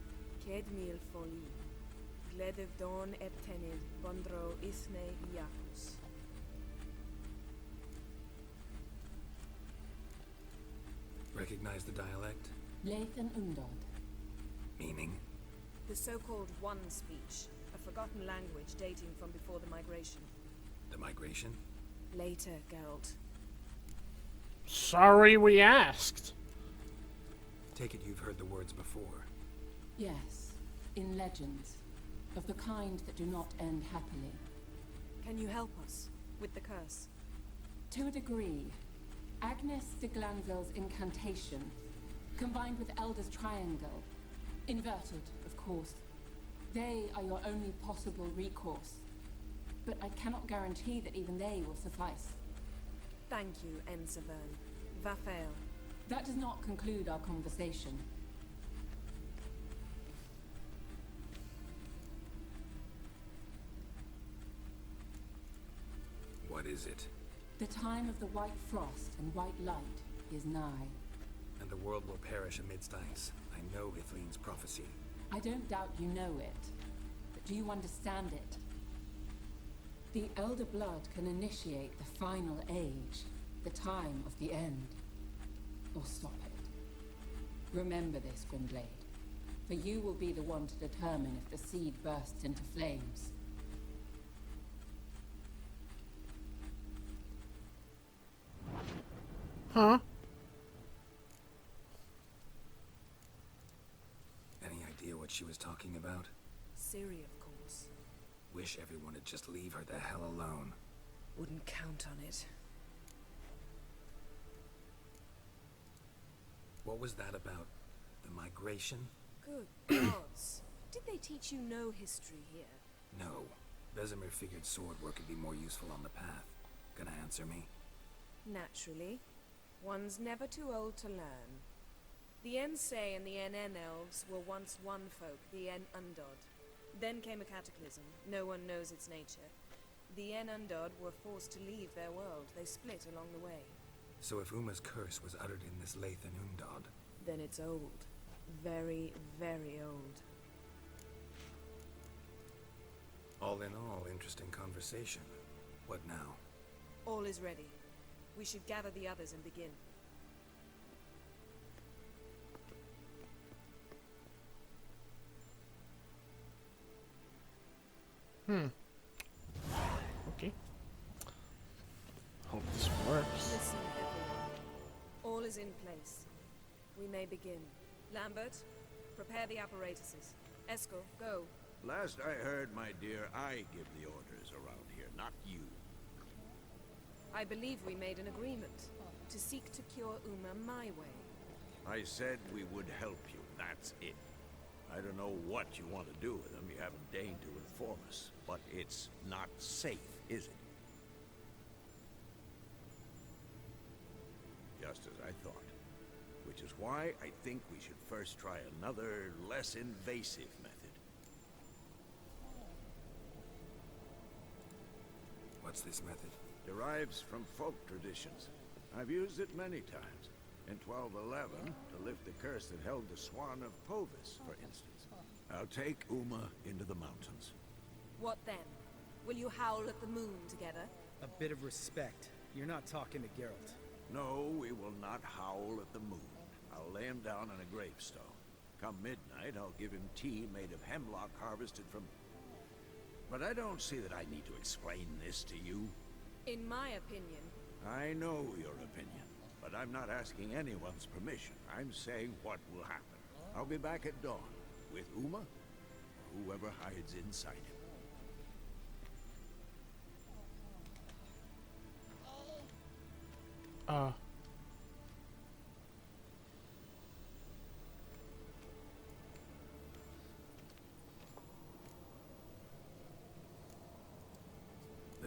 Ked mil foli, Gledev don eptenid, Bondro isne iacus. Recognize the dialect? Lathan Undod. Meaning? The so-called One speech, a forgotten language dating from before the migration. The migration? Later, Geralt. Sorry we asked. Take it you've heard the words before. Yes, in legends. Of the kind that do not end happily. Can you help us with the curse? To a degree. Agnes de Glanville's incantation, combined with Elder's triangle, inverted, of course. They are your only possible recourse. But I cannot guarantee that even they will suffice. Thank you, Severn. Vafel. That does not conclude our conversation. What is it? The time of the white frost and white light is nigh. And the world will perish amidst ice. I know Ithleen's prophecy. I don't doubt you know it. But do you understand it? The Elder Blood can initiate the final age, the time of the end. Or stop it. Remember this, Gwynblade. For you will be the one to determine if the seed bursts into flames. Huh? Any idea what she was talking about? Ciri, of course. Wish everyone would just leave her the hell alone. Wouldn't count on it. What was that about? The migration? Good gods. Did they teach you no history here? No. Vesemir figured sword work would be more useful on the path. Gonna answer me? Naturally. One's never too old to learn. The Ensei and the NN elves were once one folk, the En Undod. Then came a cataclysm. No one knows its nature. The En Undod were forced to leave their world. They split along the way. So if Uma's curse was uttered in this Lathan Undod, Then it's old. Very, very old. all in all, interesting conversation. What now? All is ready. We should gather the others and begin. Okay. Hope this works. Listen, everyone. All is in place. We may begin. Lambert, prepare the apparatuses. Eskel, go. Last I heard, my dear, I give the orders around here, not you. I believe we made an agreement to seek to cure Uma my way. I said we would help you, that's it. I don't know what you want to do with them, you haven't deigned to inform us. But it's not safe, is it? Just as I thought. Which is why I think we should first try another, less invasive method. What's this method? Derives from folk traditions. I've used it many times. In 1211, to lift the curse that held the Swan of Povis, for instance. I'll take Uma into the mountains. What then? Will you howl at the moon together? A bit of respect. You're not talking to Geralt. No, we will not howl at the moon. I'll lay him down on a gravestone. Come midnight, I'll give him tea made of hemlock harvested from... But I don't see that I need to explain this to you. In my opinion, I know your opinion, but I'm not asking anyone's permission. I'm saying what will happen. I'll be back at dawn, with Uma, or whoever hides inside him.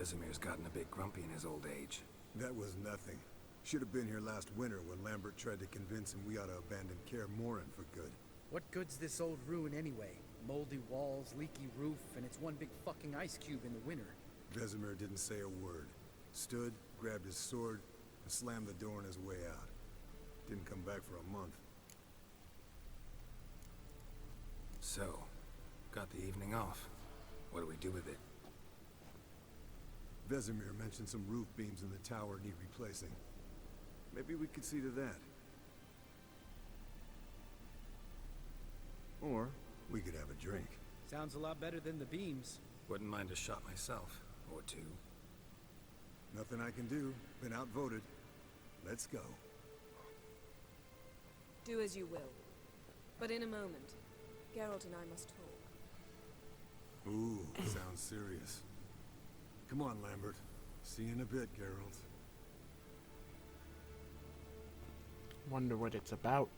Vesemir's gotten a bit grumpy in his old age. That was nothing. Should have been here last winter when Lambert tried to convince him we ought to abandon Kaer Morhen for good. What good's this old ruin anyway? Moldy walls, leaky roof, and it's one big fucking ice cube in the winter. Vesemir didn't say a word. Stood, grabbed his sword, and slammed the door on his way out. Didn't come back for a month. So, got the evening off. What do we do with it? Vesemir mentioned some roof beams in the tower need replacing. Maybe we could see to that. Or we could have a drink. Sounds a lot better than the beams. Wouldn't mind a shot myself, or two. Nothing I can do. Been outvoted. Let's go. do as you will. But in a moment, Geralt and I must talk. Ooh, sounds serious. Come on, Lambert. See you in a bit, Geralt. Wonder what it's about.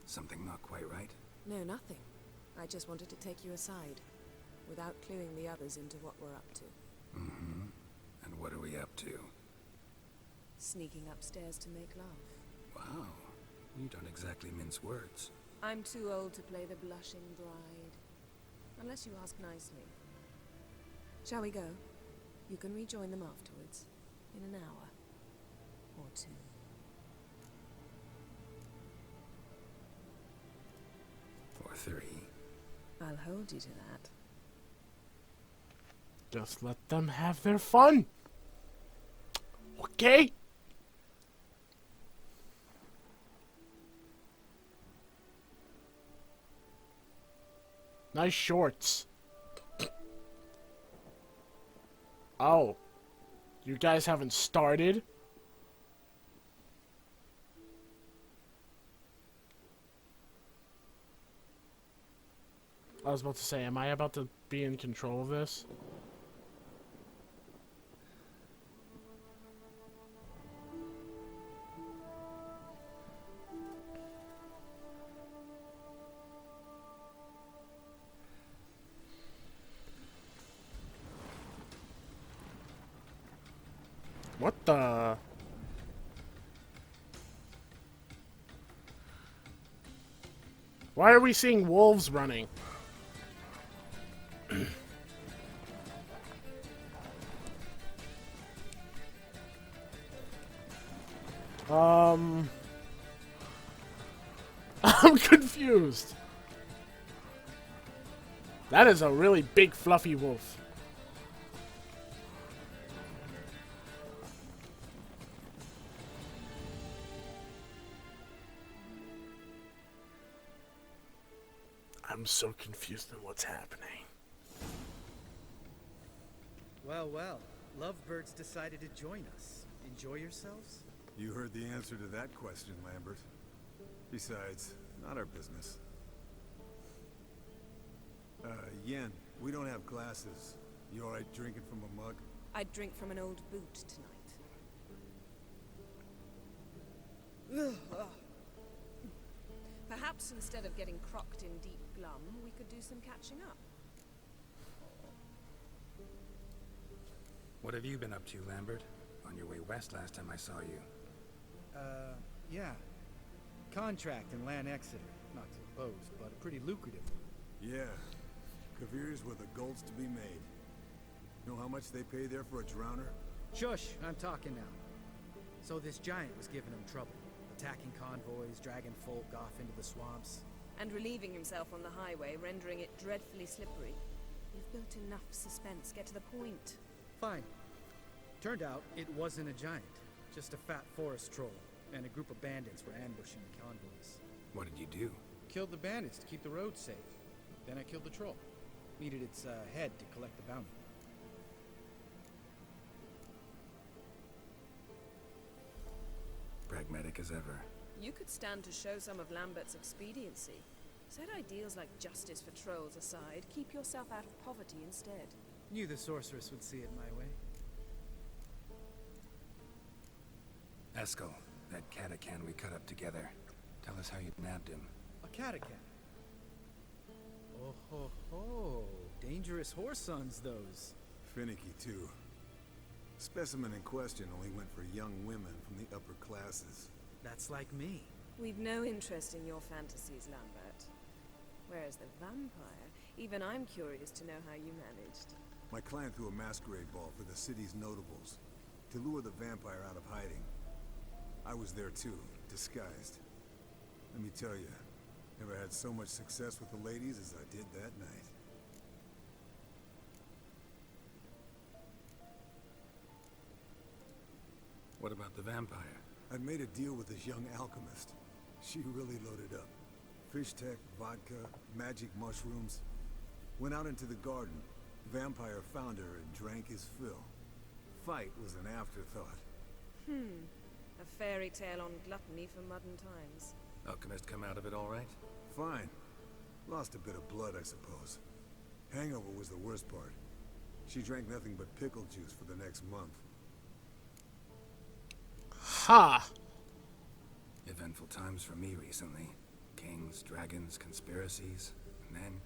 Something not quite right? No, nothing. I just wanted to take you aside, without cluing the others into what we're up to. Mm-hmm. And what are we up to? Sneaking upstairs to make love. Wow. You don't exactly mince words. I'm too old to play the blushing bride. Unless you ask nicely. Shall we go? You can rejoin them afterwards. In an hour. Or two. Or three. I'll hold you to that. Just let them have their fun. Okay? Nice shorts. Oh. You guys haven't started? I was about to say, am I about to be in control of this. What the? Why are we seeing wolves running? I'm confused. That is a really big fluffy wolf. I'm so confused on what's happening. Well, well. Lovebirds decided to join us. Enjoy yourselves? You heard the answer to that question, Lambert. Besides, not our business. Yen, we don't have glasses. You alright drinking from a mug? I'd drink from an old boot tonight. Perhaps instead of getting crocked in deep glum, we could do some catching up. What have you been up to, Lambert? On your way west last time I saw you. Yeah. Contract in Lan Exeter. Not to boast, but pretty lucrative. Yeah. Kavir's where the gold's to be made. Know how much they pay there for a drowner? Shush, I'm talking now. So this giant was giving him trouble. Attacking convoys, dragging folk off into the swamps. And relieving himself on the highway, rendering it dreadfully slippery. You've built enough suspense. Get to the point. Fine. Turned out it wasn't a giant. Just a fat forest troll. And a group of bandits were ambushing the convoys. What did you do? Killed the bandits to keep the road safe. Then I killed the troll. Needed its head to collect the bounty. Pragmatic as ever. You could stand to show some of Lambert's expediency. Set ideals like justice for trolls aside, keep yourself out of poverty instead. Knew the sorceress would see it my way. Eskel, that catacan we cut up together. Tell us how you nabbed him. A catacan. Oh ho ho. Dangerous horse sons, those. Finicky, too. Specimen in question only went for young women from the upper classes. That's like me. We've no interest in your fantasies, Lambert. Whereas the vampire, even I'm curious to know how you managed. My client threw a masquerade ball for the city's notables to lure the vampire out of hiding. I was there too, disguised. Let me tell you, never had so much success with the ladies as I did that night. What about the vampire? I'd made a deal with this young alchemist. She really loaded up. Fish tech, vodka, magic mushrooms. Went out into the garden. Vampire found her and drank his fill. Fight was an afterthought. A fairy tale on gluttony for modern times. Alchemist come out of it all right? Fine. Lost a bit of blood, I suppose. Hangover was the worst part. She drank nothing but pickle juice for the next month. Ha! Eventful times for me recently. Kings, dragons, conspiracies. And then,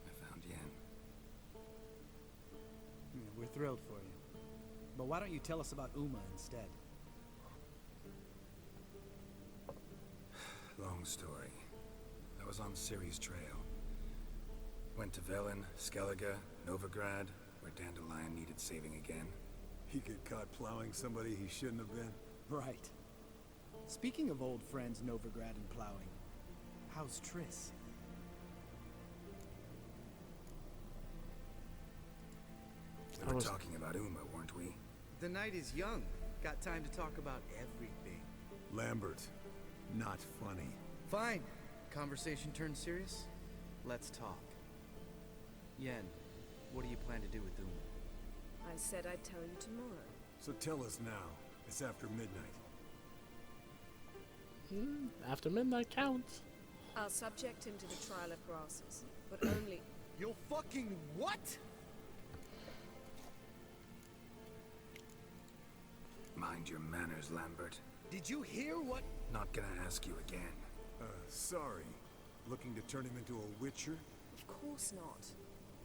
I found Yen. Yeah, we're thrilled for you. But why don't you tell us about Uma instead? Long story. I was on Ciri's trail. Went to Velen, Skellige, Novigrad, where Dandelion needed saving again. He get caught plowing somebody he shouldn't have been. Right. Speaking of old friends Novigrad and plowing, how's Triss? We were talking about Uma, weren't we? The night is young. Got time to talk about everything. Lambert, not funny. Fine. Conversation turned serious? Let's talk. Yen, what do you plan to do with Uma? I said I'd tell you tomorrow. So tell us now. It's after midnight. After midnight counts. I'll subject him to the trial of grasses, but only... You'll fucking what? Mind your manners, Lambert. Did you hear what? Not gonna ask you again. Sorry. Looking to turn him into a witcher? Of course not.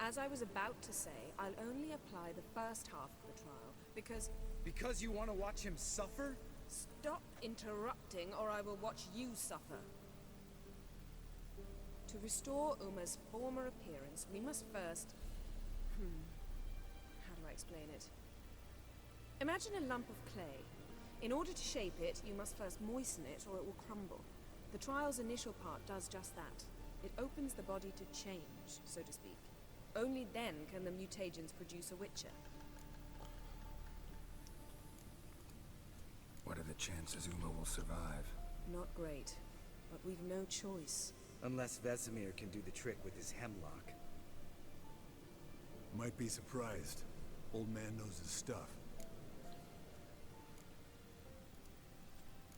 As I was about to say, I'll only apply the first half of the trial, because... Because you want to watch him suffer? Stop interrupting, or I will watch you suffer. To restore Uma's former appearance, we must first... How do I explain it? Imagine a lump of clay. In order to shape it, you must first moisten it, or it will crumble. The trial's initial part does just that. It opens the body to change, so to speak. Only then can the mutagens produce a witcher. What are the chances Uma will survive? Not great, but we've no choice. Unless Vesemir can do the trick with his hemlock. Might be surprised. Old man knows his stuff.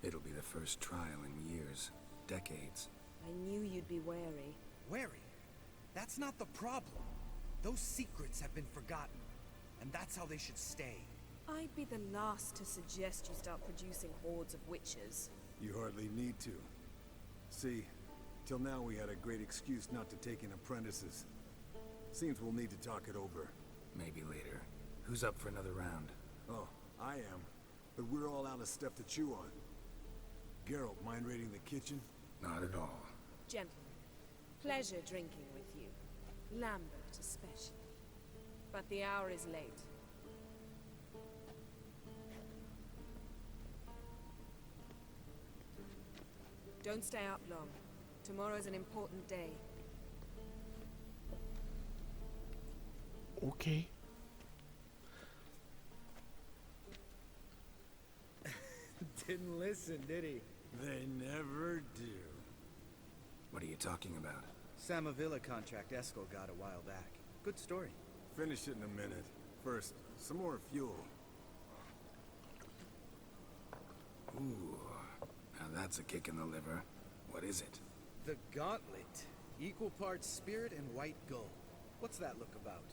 It'll be the first trial in years. Decades. I knew you'd be wary. Wary? That's not the problem. Those secrets have been forgotten. And that's how they should stay. I'd be the last to suggest you start producing hordes of witches. You hardly need to. See, till now we had a great excuse not to take in apprentices. Seems we'll need to talk it over. Maybe later. Who's up for another round? Oh, I am. But we're all out of stuff to chew on. Geralt, mind raiding the kitchen? Not at all. Gentlemen, pleasure drinking with you. Lambert especially. But the hour is late. Don't stay up long. Tomorrow's an important day. Okay. Didn't listen, did he? They never do. What are you talking about? Samavilla contract Eskel got a while back. Good story. Finish it in a minute. First, some more fuel. Ooh. Now that's a kick in the liver. What is it? The Gauntlet. Equal parts spirit and white gold. What's that look about?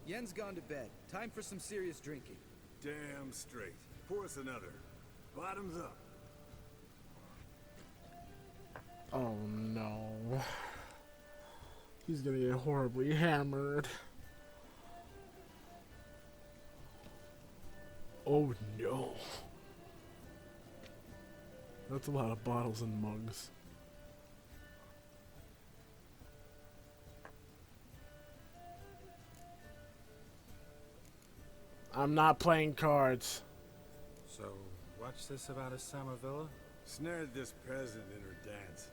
Yen's gone to bed. Time for some serious drinking. Damn straight. Pour us another. Bottoms up. Oh no. He's gonna get horribly hammered. Oh no. That's a lot of bottles and mugs. I'm not playing cards. So, what's this about a Samavilla? Snared this peasant in her dance.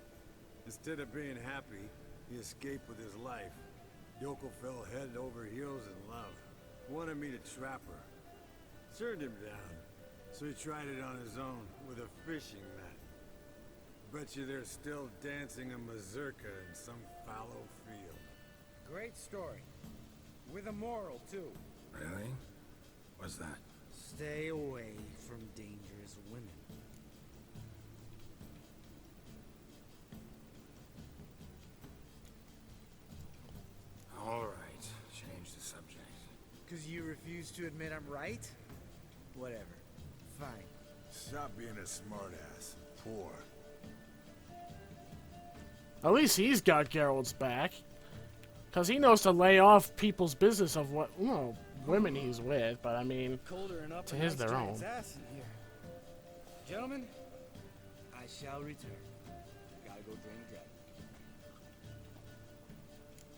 Instead of being happy, he escaped with his life. Yoko fell head over heels in love. Wanted me to trap her. Turned him down. So he tried it on his own with a fishing net. Bet you they're still dancing a mazurka in some fallow field. Great story. With a moral, too. Really? What's that? Stay away from dangerous women. All right. Change the subject. Because you refuse to admit I'm right? Whatever. Fine. Stop being a smartass. Poor. At least he's got Geralt's back. Because he knows to lay off people's business of what, you know, women he's with, but I mean, Colder and up to his their own. ass in here. Gentlemen, I shall return. Gotta go drain the dragon.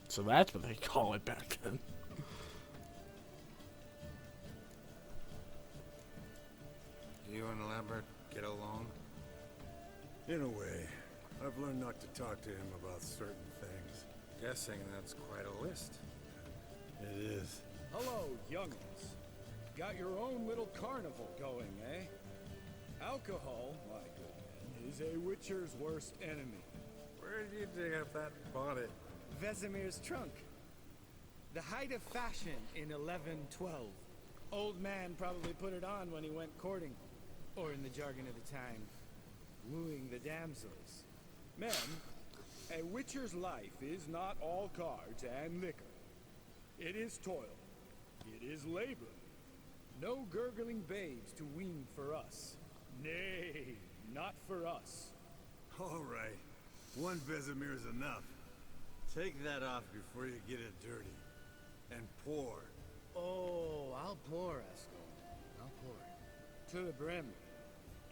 So that's what they call it back then. You and Lambert get along? In a way. I've learned not to talk to him about certain things. Guessing that's quite a list. It is. Hello, youngins. Got your own little carnival going, eh? Alcohol, my good man, is a witcher's worst enemy. Where did you dig up that bonnet? Vesemir's trunk. The height of fashion in 1112. Old man probably put it on when he went courting. Or in the jargon of the time, wooing the damsels. Men, a witcher's life is not all cards and liquor. It is toil. It is labor. No gurgling babes to wean for us. Nay, not for us. All right. One Vesemir is enough. Take that off before you get it dirty. And pour. Oh, I'll pour, Esco. I'll pour. To the brim.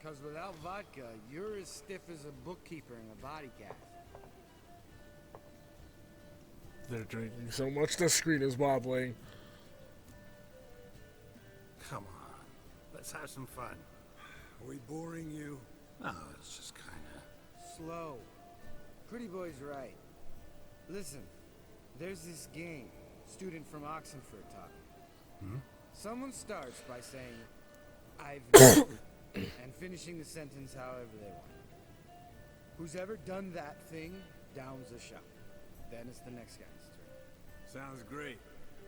Cause without vodka, you're as stiff as a bookkeeper in a body cast. They're drinking so much the screen is wobbling. Come on. Let's have some fun. Are we boring you? Oh, it's just kinda... Slow. Pretty boy's right. Listen, there's this game. Student from Oxenford taught me. Hmm? Someone starts by saying, I've never, and finishing the sentence however they want. Who's ever done that thing downs a shot. Then it's the next guy's turn. Sounds great.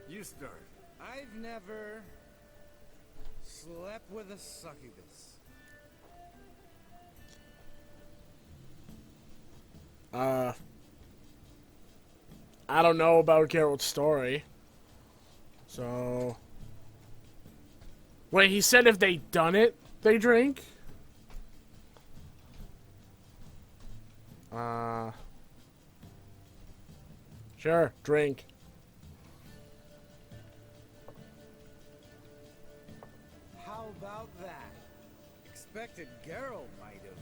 You start. I've never slept with a succubus. I don't know about Geralt's story. So... Wait, he said if they done it, they drink? Sure, drink. How about that? Expected Geralt might have,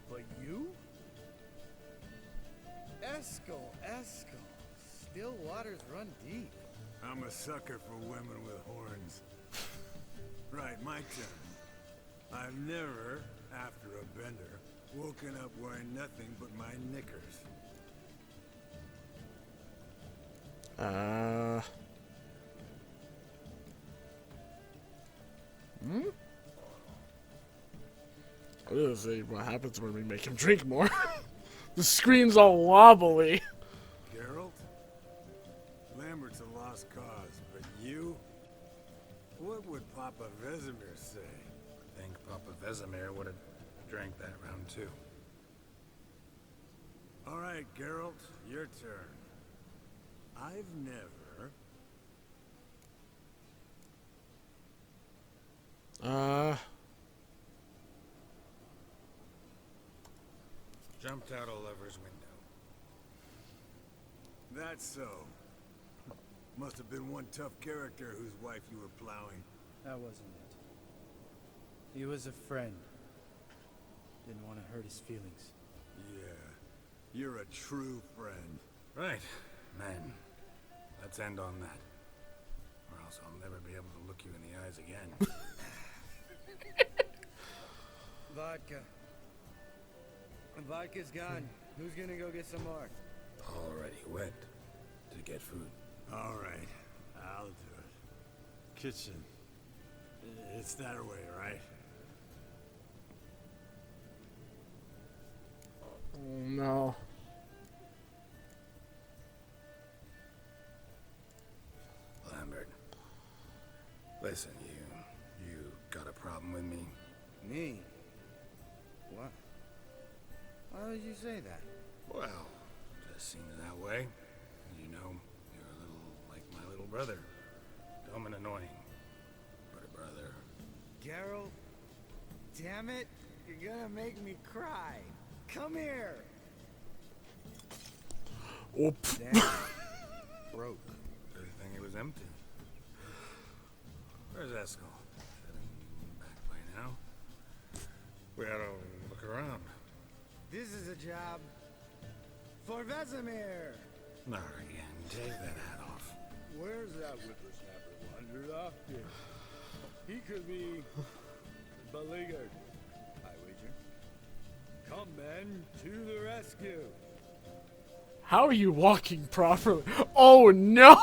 but you? Eskel. Still waters run deep. I'm a sucker for women with horns. Right, my turn. I've never, after a bender, woken up wearing nothing but my knickers. I was gonna say what happens when we make him drink more. The screen's all wobbly. Geralt? Lambert's a lost cause, but you? What would Papa Vesemir say? I think Papa Vesemir would have drank that round too. All right, Geralt, your turn. I've never... Jumped out a lover's window. That's so. Must have been one tough character whose wife you were plowing. That wasn't it. He was a friend. Didn't want to hurt his feelings. Yeah, you're a true friend. Right. Man, let's end on that. Or else I'll never be able to look you in the eyes again. Vodka. The vodka's gone. Who's gonna go get some more? Already went to get food. All right, I'll do it. Kitchen. It's that way, right? Oh no. Lambert, listen, you got a problem with me? Me? What? Why would you say that? Well, just seems that way. You know, you're a little like my little brother. Dumb and annoying, but a brother. Geralt, damn it, you're gonna make me cry. Come here. Oop. Damn. Broke. Good thing it was empty. Where's Eskel? Should have been back by now. We ought to look around. This is a job for Vesemir. Not again. Take that hat off. Where's that whippersnapper wandered off to? He could be beleaguered, I wager. Come, men, to the rescue. How are you walking properly? Oh no!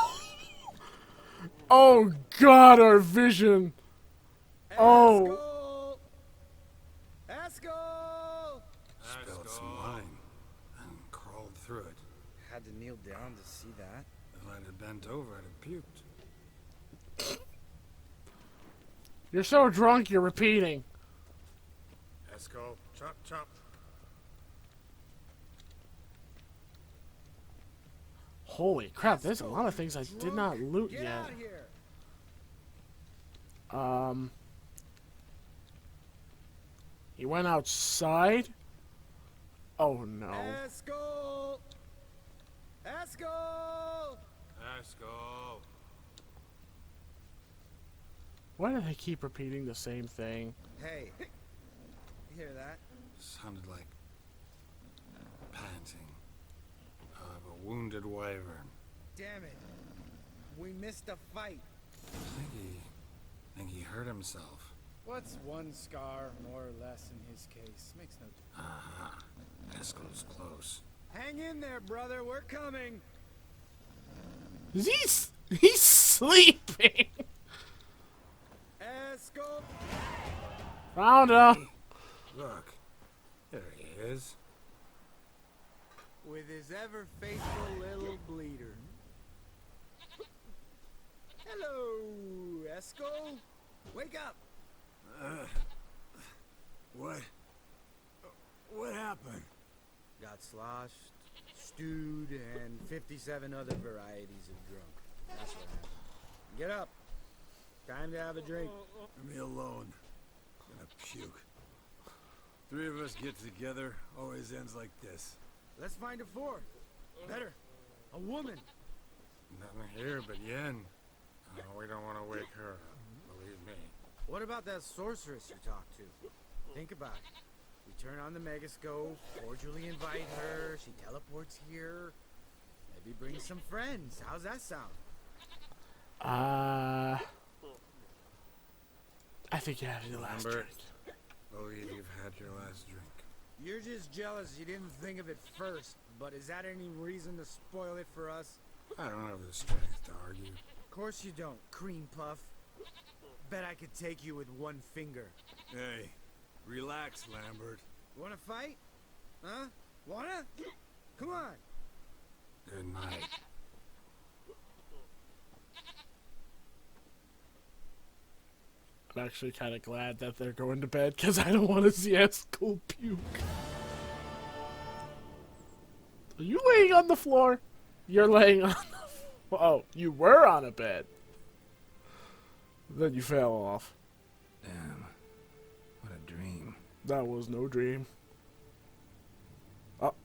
Oh god, our vision! Oh! Eskel! Spilled some wine and crawled through it. Had to kneel down to see that. If I'd have bent over, I'd have puked. You're so drunk, you're repeating. Eskel, chop, chop. Holy crap, there's a lot of things I did not loot Get yet. out here. He went outside? Oh no. Eskel! Eskel! Esco. Why do they keep repeating the same thing? Hey, you hear that? Sounded like panting of a wounded wyvern. Damn it. We missed a fight. I think he hurt himself. What's one scar more or less in his case? Makes no difference. Aha. Eskel's close. Hang in there, brother. We're coming. He's sleeping. Eskel! Found him. Look. There he is. With his ever faithful little bleeder. Hello, Eskel. Wake up. What happened? Got sloshed, stewed, and 57 other varieties of drunk. That's what happened. Get up. Time to have a drink. Leave me alone. I'm gonna puke. Three of us get together, always ends like this. Let's find a fourth. Better. A woman. Nothing here but Yen. We don't want to wake her up, believe me. What about that sorceress you talked to? Think about it. We turn on the megascope, cordially invite her, she teleports here. Maybe bring some friends. How's that sound? I think you had your last Lambert, drink. believe you've had your last drink. You're just jealous you didn't think of it first, but is that any reason to spoil it for us? I don't have the strength to argue. Of course you don't, cream puff. Bet I could take you with one finger. Hey, relax, Lambert. Wanna fight? Huh? Wanna? Come on. Good night. I'm actually kind of glad that they're going to bed because I don't want to see Eskel puke. Are you laying on the floor? You're laying on the floor. Oh, you were on a bed. Then you fell off. Damn. What a dream. That was no dream. Oh.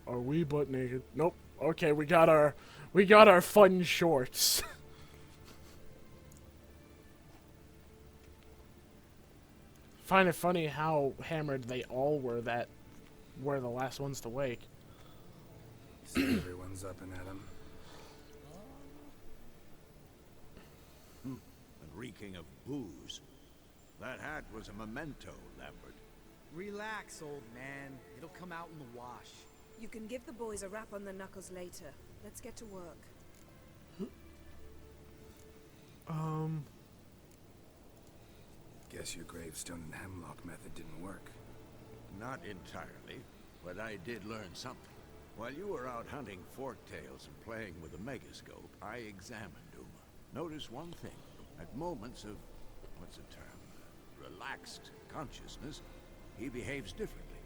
Are we butt naked? Nope. Okay, we got our fun shorts. Find it funny how hammered they all were that were the last ones to wake. So everyone's up and at 'em. And reeking of booze. That hat was a memento, Lambert. Relax, old man. It'll come out in the wash. You can give the boys a rap on the knuckles later. Let's get to work. Guess your gravestone and hemlock method didn't work. Not entirely, but I did learn something. While you were out hunting forktails and playing with the megascope, I examined Uma. Notice one thing. At moments of, what's the term, relaxed consciousness, he behaves differently.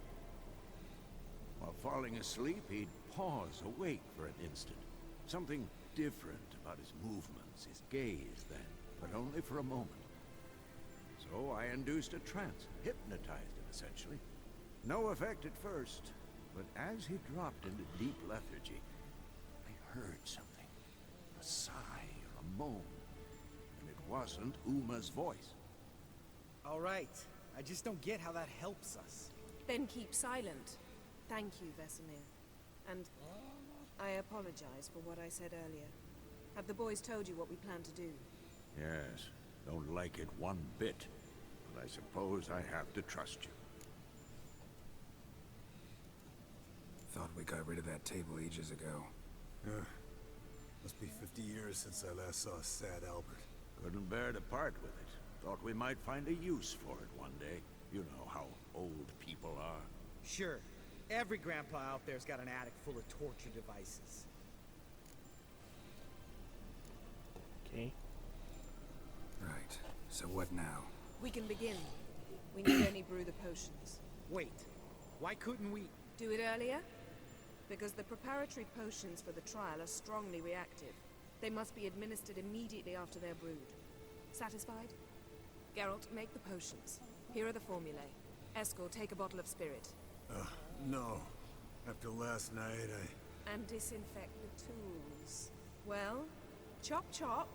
While falling asleep, he'd pause awake for an instant. Something different about his movements, his gaze then, but only for a moment. So I induced a trance, hypnotized him essentially. No effect at first, but as he dropped into deep lethargy, I heard something. A sigh or a moan. And it wasn't Uma's voice. All right. I just don't get how that helps us. Then keep silent. Thank you, Vesemir. And I apologize for what I said earlier. Have the boys told you what we plan to do? Yes, don't like it one bit. But I suppose I have to trust you. Thought we got rid of that table ages ago. Must be 50 years since I last saw sad Albert. Couldn't bear to part with it. Thought we might find a use for it one day. You know how old people are. Sure. Every grandpa out there's got an attic full of torture devices. Okay. Right. So what now? We can begin. We need only brew the potions. Wait. Why couldn't we... Do it earlier? Because the preparatory potions for the trial are strongly reactive. They must be administered immediately after they're brewed. Satisfied? Geralt, make the potions. Here are the formulae. Eskel, take a bottle of spirit. No. After last night, And disinfect the tools. Well, chop chop.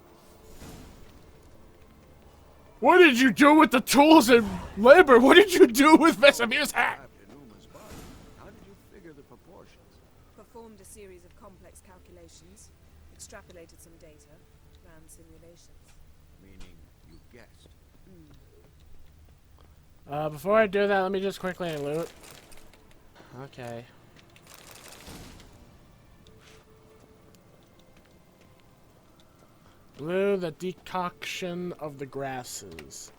What did you do with the tools and labor? What did you do with Vesemir's hat? Trapped in Uma's body. How did you figure the proportions? Performed a series of complex calculations. Extrapolated some data. Ran simulations. Meaning you guessed. Before I do that, let me just quickly loot. Okay. Brew the decoction of the grasses.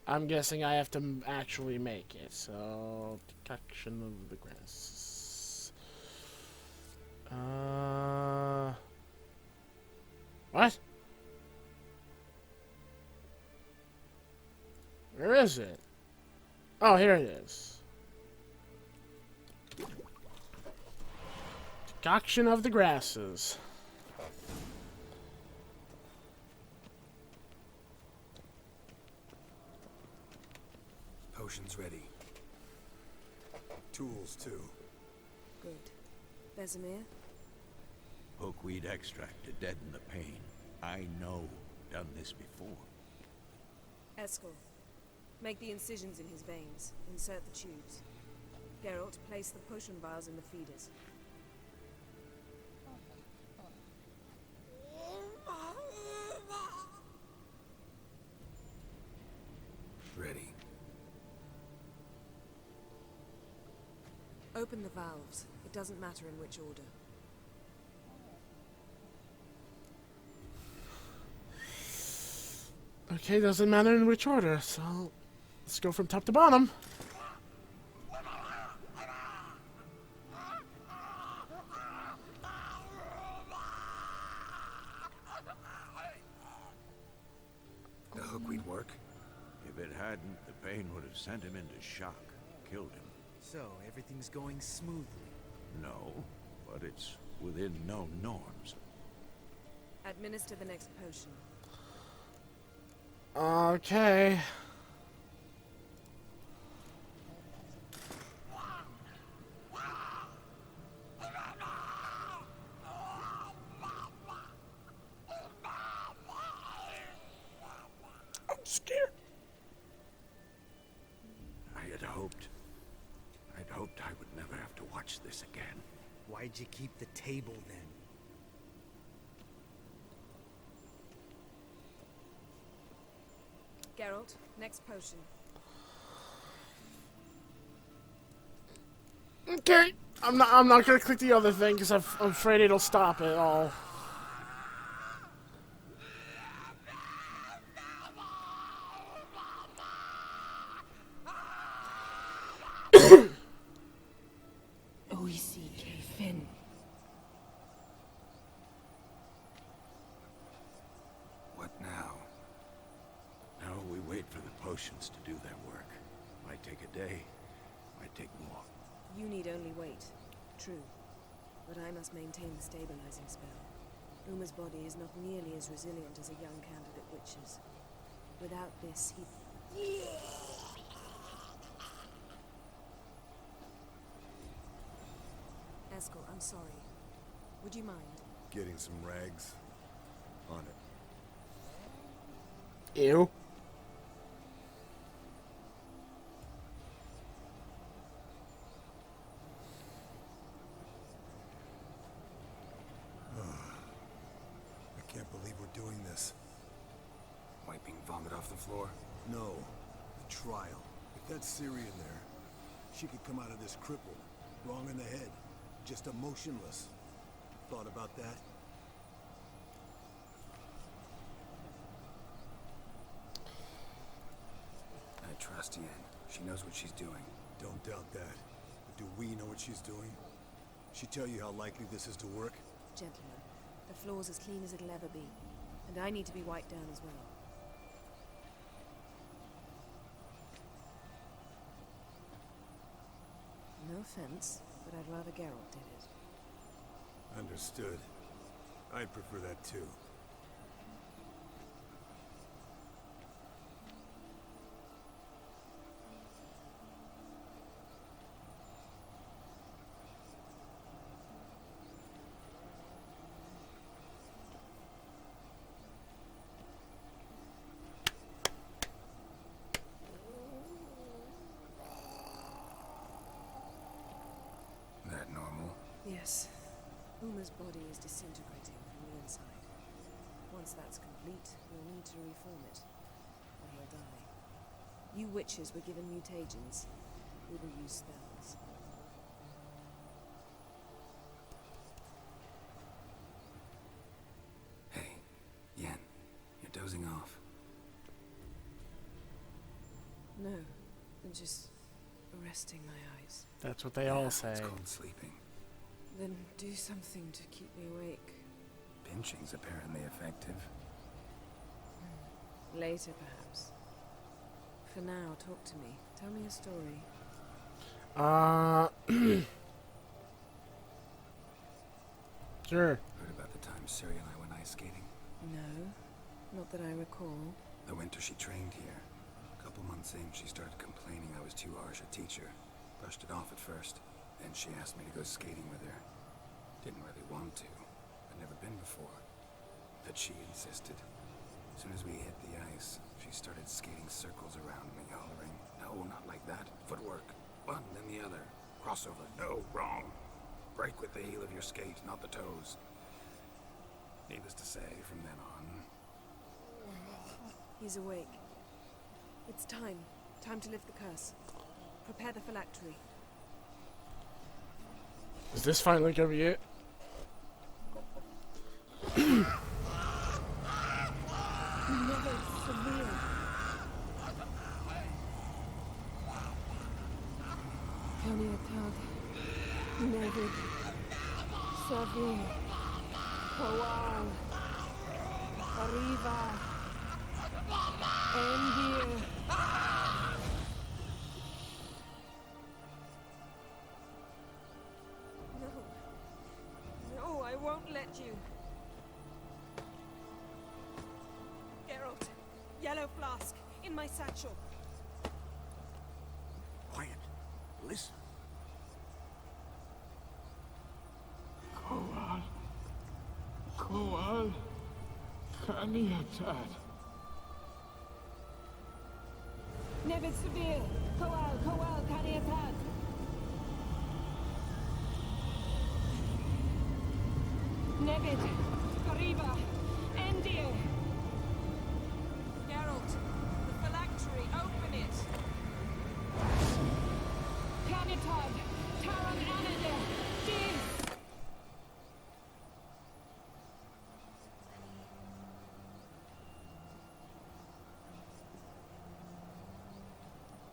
I'm guessing I have to actually make it. So, decoction of the grasses. What? Where is it? Oh, here it is. Decoction of the grasses. Potion's ready. Tools, too. Good. Vesemir? Hookweed extract to deaden the pain. I know. Done this before. Eskel. Make the incisions in his veins. Insert the tubes. Geralt, place the potion vials in the feeders. Ready. Open the valves. It doesn't matter in which order. Okay, doesn't matter in which order, so let's go from top to bottom. The hookweed work? If it hadn't, the pain would have sent him into shock. Killed him. So, everything's going smoothly. No, but it's within known norms. Administer the next potion. Okay. I'm scared. I'd hoped I would never have to watch this again. Why'd you keep the table then? Geralt, next potion. Okay. I'm not gonna click the other thing because I'm afraid it'll stop it all. What now? Now we wait for the potions to do their work. Might take a day, might take more. You need only wait. True. But I must maintain the stabilizing spell. Uma's body is not nearly as resilient as a young candidate witch's. Without this, he... Eskel, I'm sorry. Would you mind? Getting some rags? On it. Ew. I can't believe we're doing this. Wiping vomit off the floor? No. The trial. If that's Ciri in there, she could come out of this crippled, wrong in the head, just emotionless. Thought about that? I trust Yen. She knows what she's doing. Don't doubt that. But do we know what she's doing? She tell you how likely this is to work? Gentlemen, the floor's as clean as it'll ever be. And I need to be wiped down as well. No offense, but I'd rather Geralt did it. Understood. I'd prefer that too. That normal? Yes. Uma's body is disintegrating from the inside. Once that's complete, we'll need to reform it, or he'll die. You witches were given mutagens. We will use spells. Hey, Yen, you're dozing off. No, I'm just resting my eyes. That's what they all say. It's called sleeping. Then do something to keep me awake. Pinching's apparently effective. Later, perhaps. For now, talk to me. Tell me a story. Sure. Heard about the time Ciri and I went ice skating? No, not that I recall. The winter she trained here. A couple months in, she started complaining I was too harsh a teacher. Brushed it off at first. Then she asked me to go skating with her. Didn't really want to. I'd never been before. But she insisted. As soon as we hit the ice, she started skating circles around me, hollering, "No, not like that. Footwork. One, then the other. Crossover. No, wrong. Break with the heel of your skate, not the toes." Needless to say, from then on... He's awake. It's time. Time to lift the curse. Prepare the phylactery. Is this finally gonna be it? Never severe. Kaniatag. Nevid. Savir. Kowal. Arriva. Endir. No, I won't let you. Geralt, yellow flask, in my satchel. Quiet. Listen. Koal, Kaniatad. Nevid Severe, Kowal, Kaniatad. Nevid, Arriba, Endir. Geralt, the phylactery, open it. Kaniatad, Taran Anadir, Dis.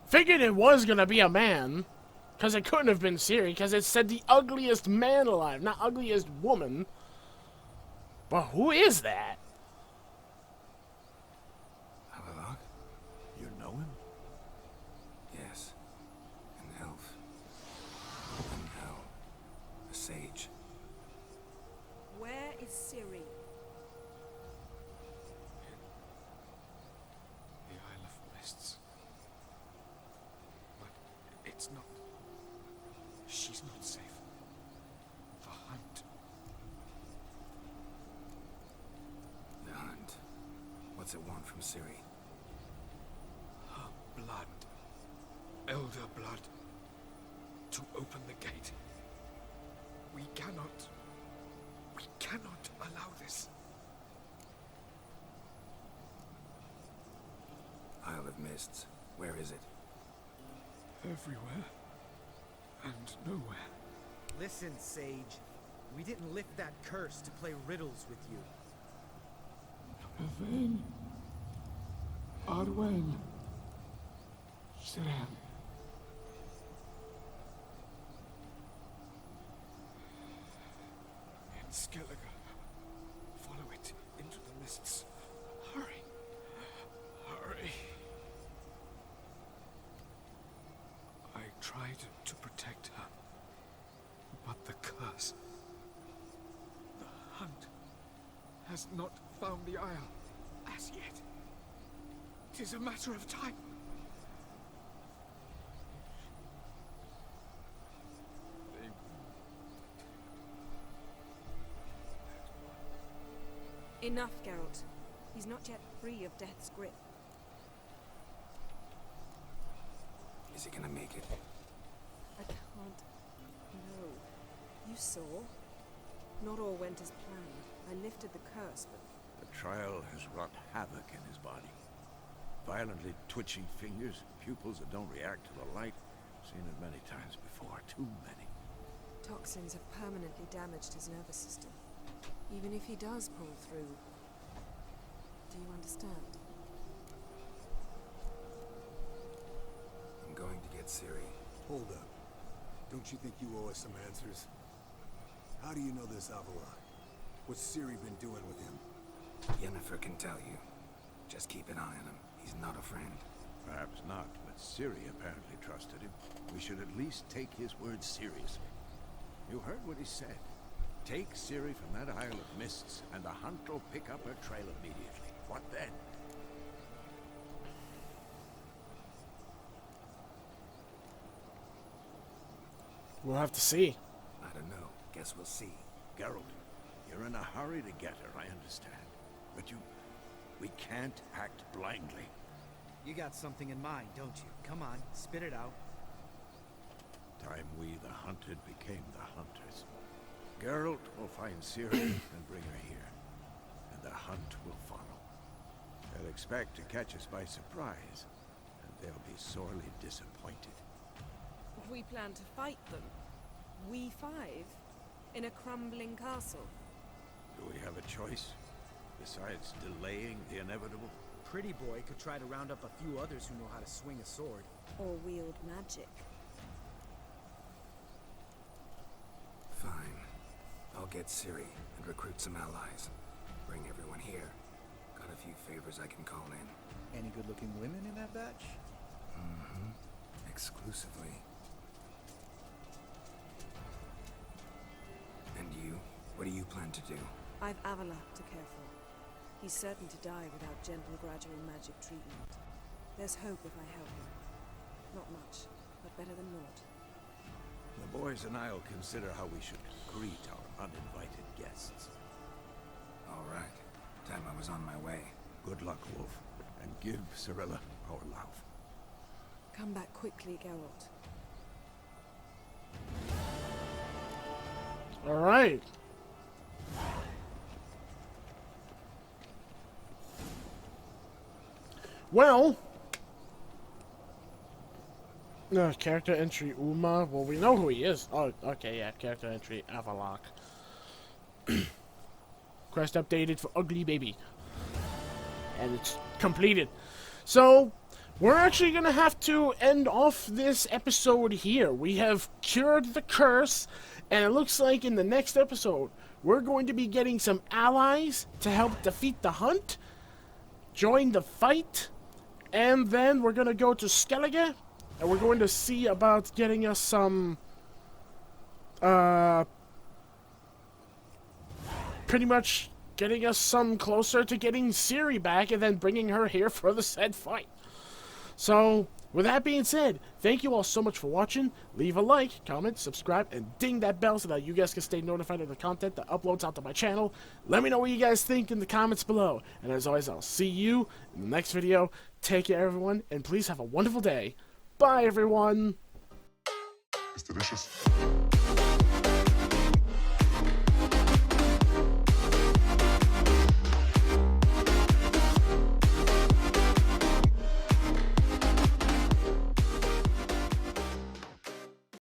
Figured it was gonna be a man. Because it couldn't have been Ciri, because it said the ugliest man alive, not ugliest woman. But who is that? Havelock? You know him? Yes. An elf. And hell. A sage. Where is Ciri? The Isle of Mists. But it's not... She's not safe. The hunt. The hunt. What's it want from Ciri? Her blood. Elder blood. To open the gate. We cannot allow this. Isle of Mists. Where is it? Everywhere. And nowhere. Listen, Sage. We didn't lift that curse to play riddles with you. Yvain. Arwen. Siren. In Skellige. Follow it into the mists. Hurry. Hurry. I tried to protect her. But the curse... The hunt has not found the Isle as yet. 'Tis a matter of time. They Enough, Geralt. He's not yet free of death's grip. Is he gonna make it? I can't. No. You saw? Not all went as planned. I lifted the curse, but The trial has wrought havoc in his body. Violently twitching fingers, pupils that don't react to the light. Seen it many times before, too many. toxins have permanently damaged his nervous system. Even if he does pull through, do you understand? I'm going to get Ciri. Hold up. Don't you think you owe us some answers? How do you know this Avila? What's Ciri been doing with him? Yennefer can tell you. Just keep an eye on him. He's not a friend. Perhaps not, but Ciri apparently trusted him. We should at least take his words seriously. You heard what he said. Take Ciri from that Isle of Mists, and the hunt will pick up her trail immediately. What then? We'll have to see. I don't know. Guess we'll see. Geralt, you're in a hurry to get her, I understand. But we can't act blindly. You got something in mind, don't you? Come on, spit it out. Time we, the hunted, became the hunters. Geralt will find Ciri and bring her here, and the hunt will follow. They'll expect to catch us by surprise, and they'll be sorely disappointed. We plan to fight them. We five? In a crumbling castle? Do we have a choice, besides delaying the inevitable? Pretty boy could try to round up a few others who know how to swing a sword. Or wield magic? Fine. I'll get Ciri and recruit some allies. Bring everyone here. Got a few favors I can call in. Any good-looking women in that batch? Mm-hmm. Exclusively. And you? What do you plan to do? I've Avila to care for. He's certain to die without gentle, gradual magic treatment. There's hope if I help him. Not much, but better than naught. The boys and I'll consider how we should greet our uninvited guests. All right. Time I was on my way. Good luck, Wolf, and give Cirilla our love. Come back quickly, Geralt. All right. Well, character entry Uma. Well, we know who he is. Oh, okay, yeah. Character entry Avalok. Quest updated for Ugly Baby. And it's completed. So, we're actually going to have to end off this episode here. We have cured the curse, and it looks like in the next episode, we're going to be getting some allies to help defeat the hunt, join the fight, and then we're going to go to Skellige, and we're going to see about getting us some, pretty much getting us some closer to getting Ciri back and then bringing her here for the said fight. So, with that being said, thank you all so much for watching. Leave a like, comment, subscribe, and ding that bell so that you guys can stay notified of the content that uploads out to my channel. Let me know what you guys think in the comments below. And as always, I'll see you in the next video. Take care, everyone, and please have a wonderful day. Bye, everyone. It's delicious.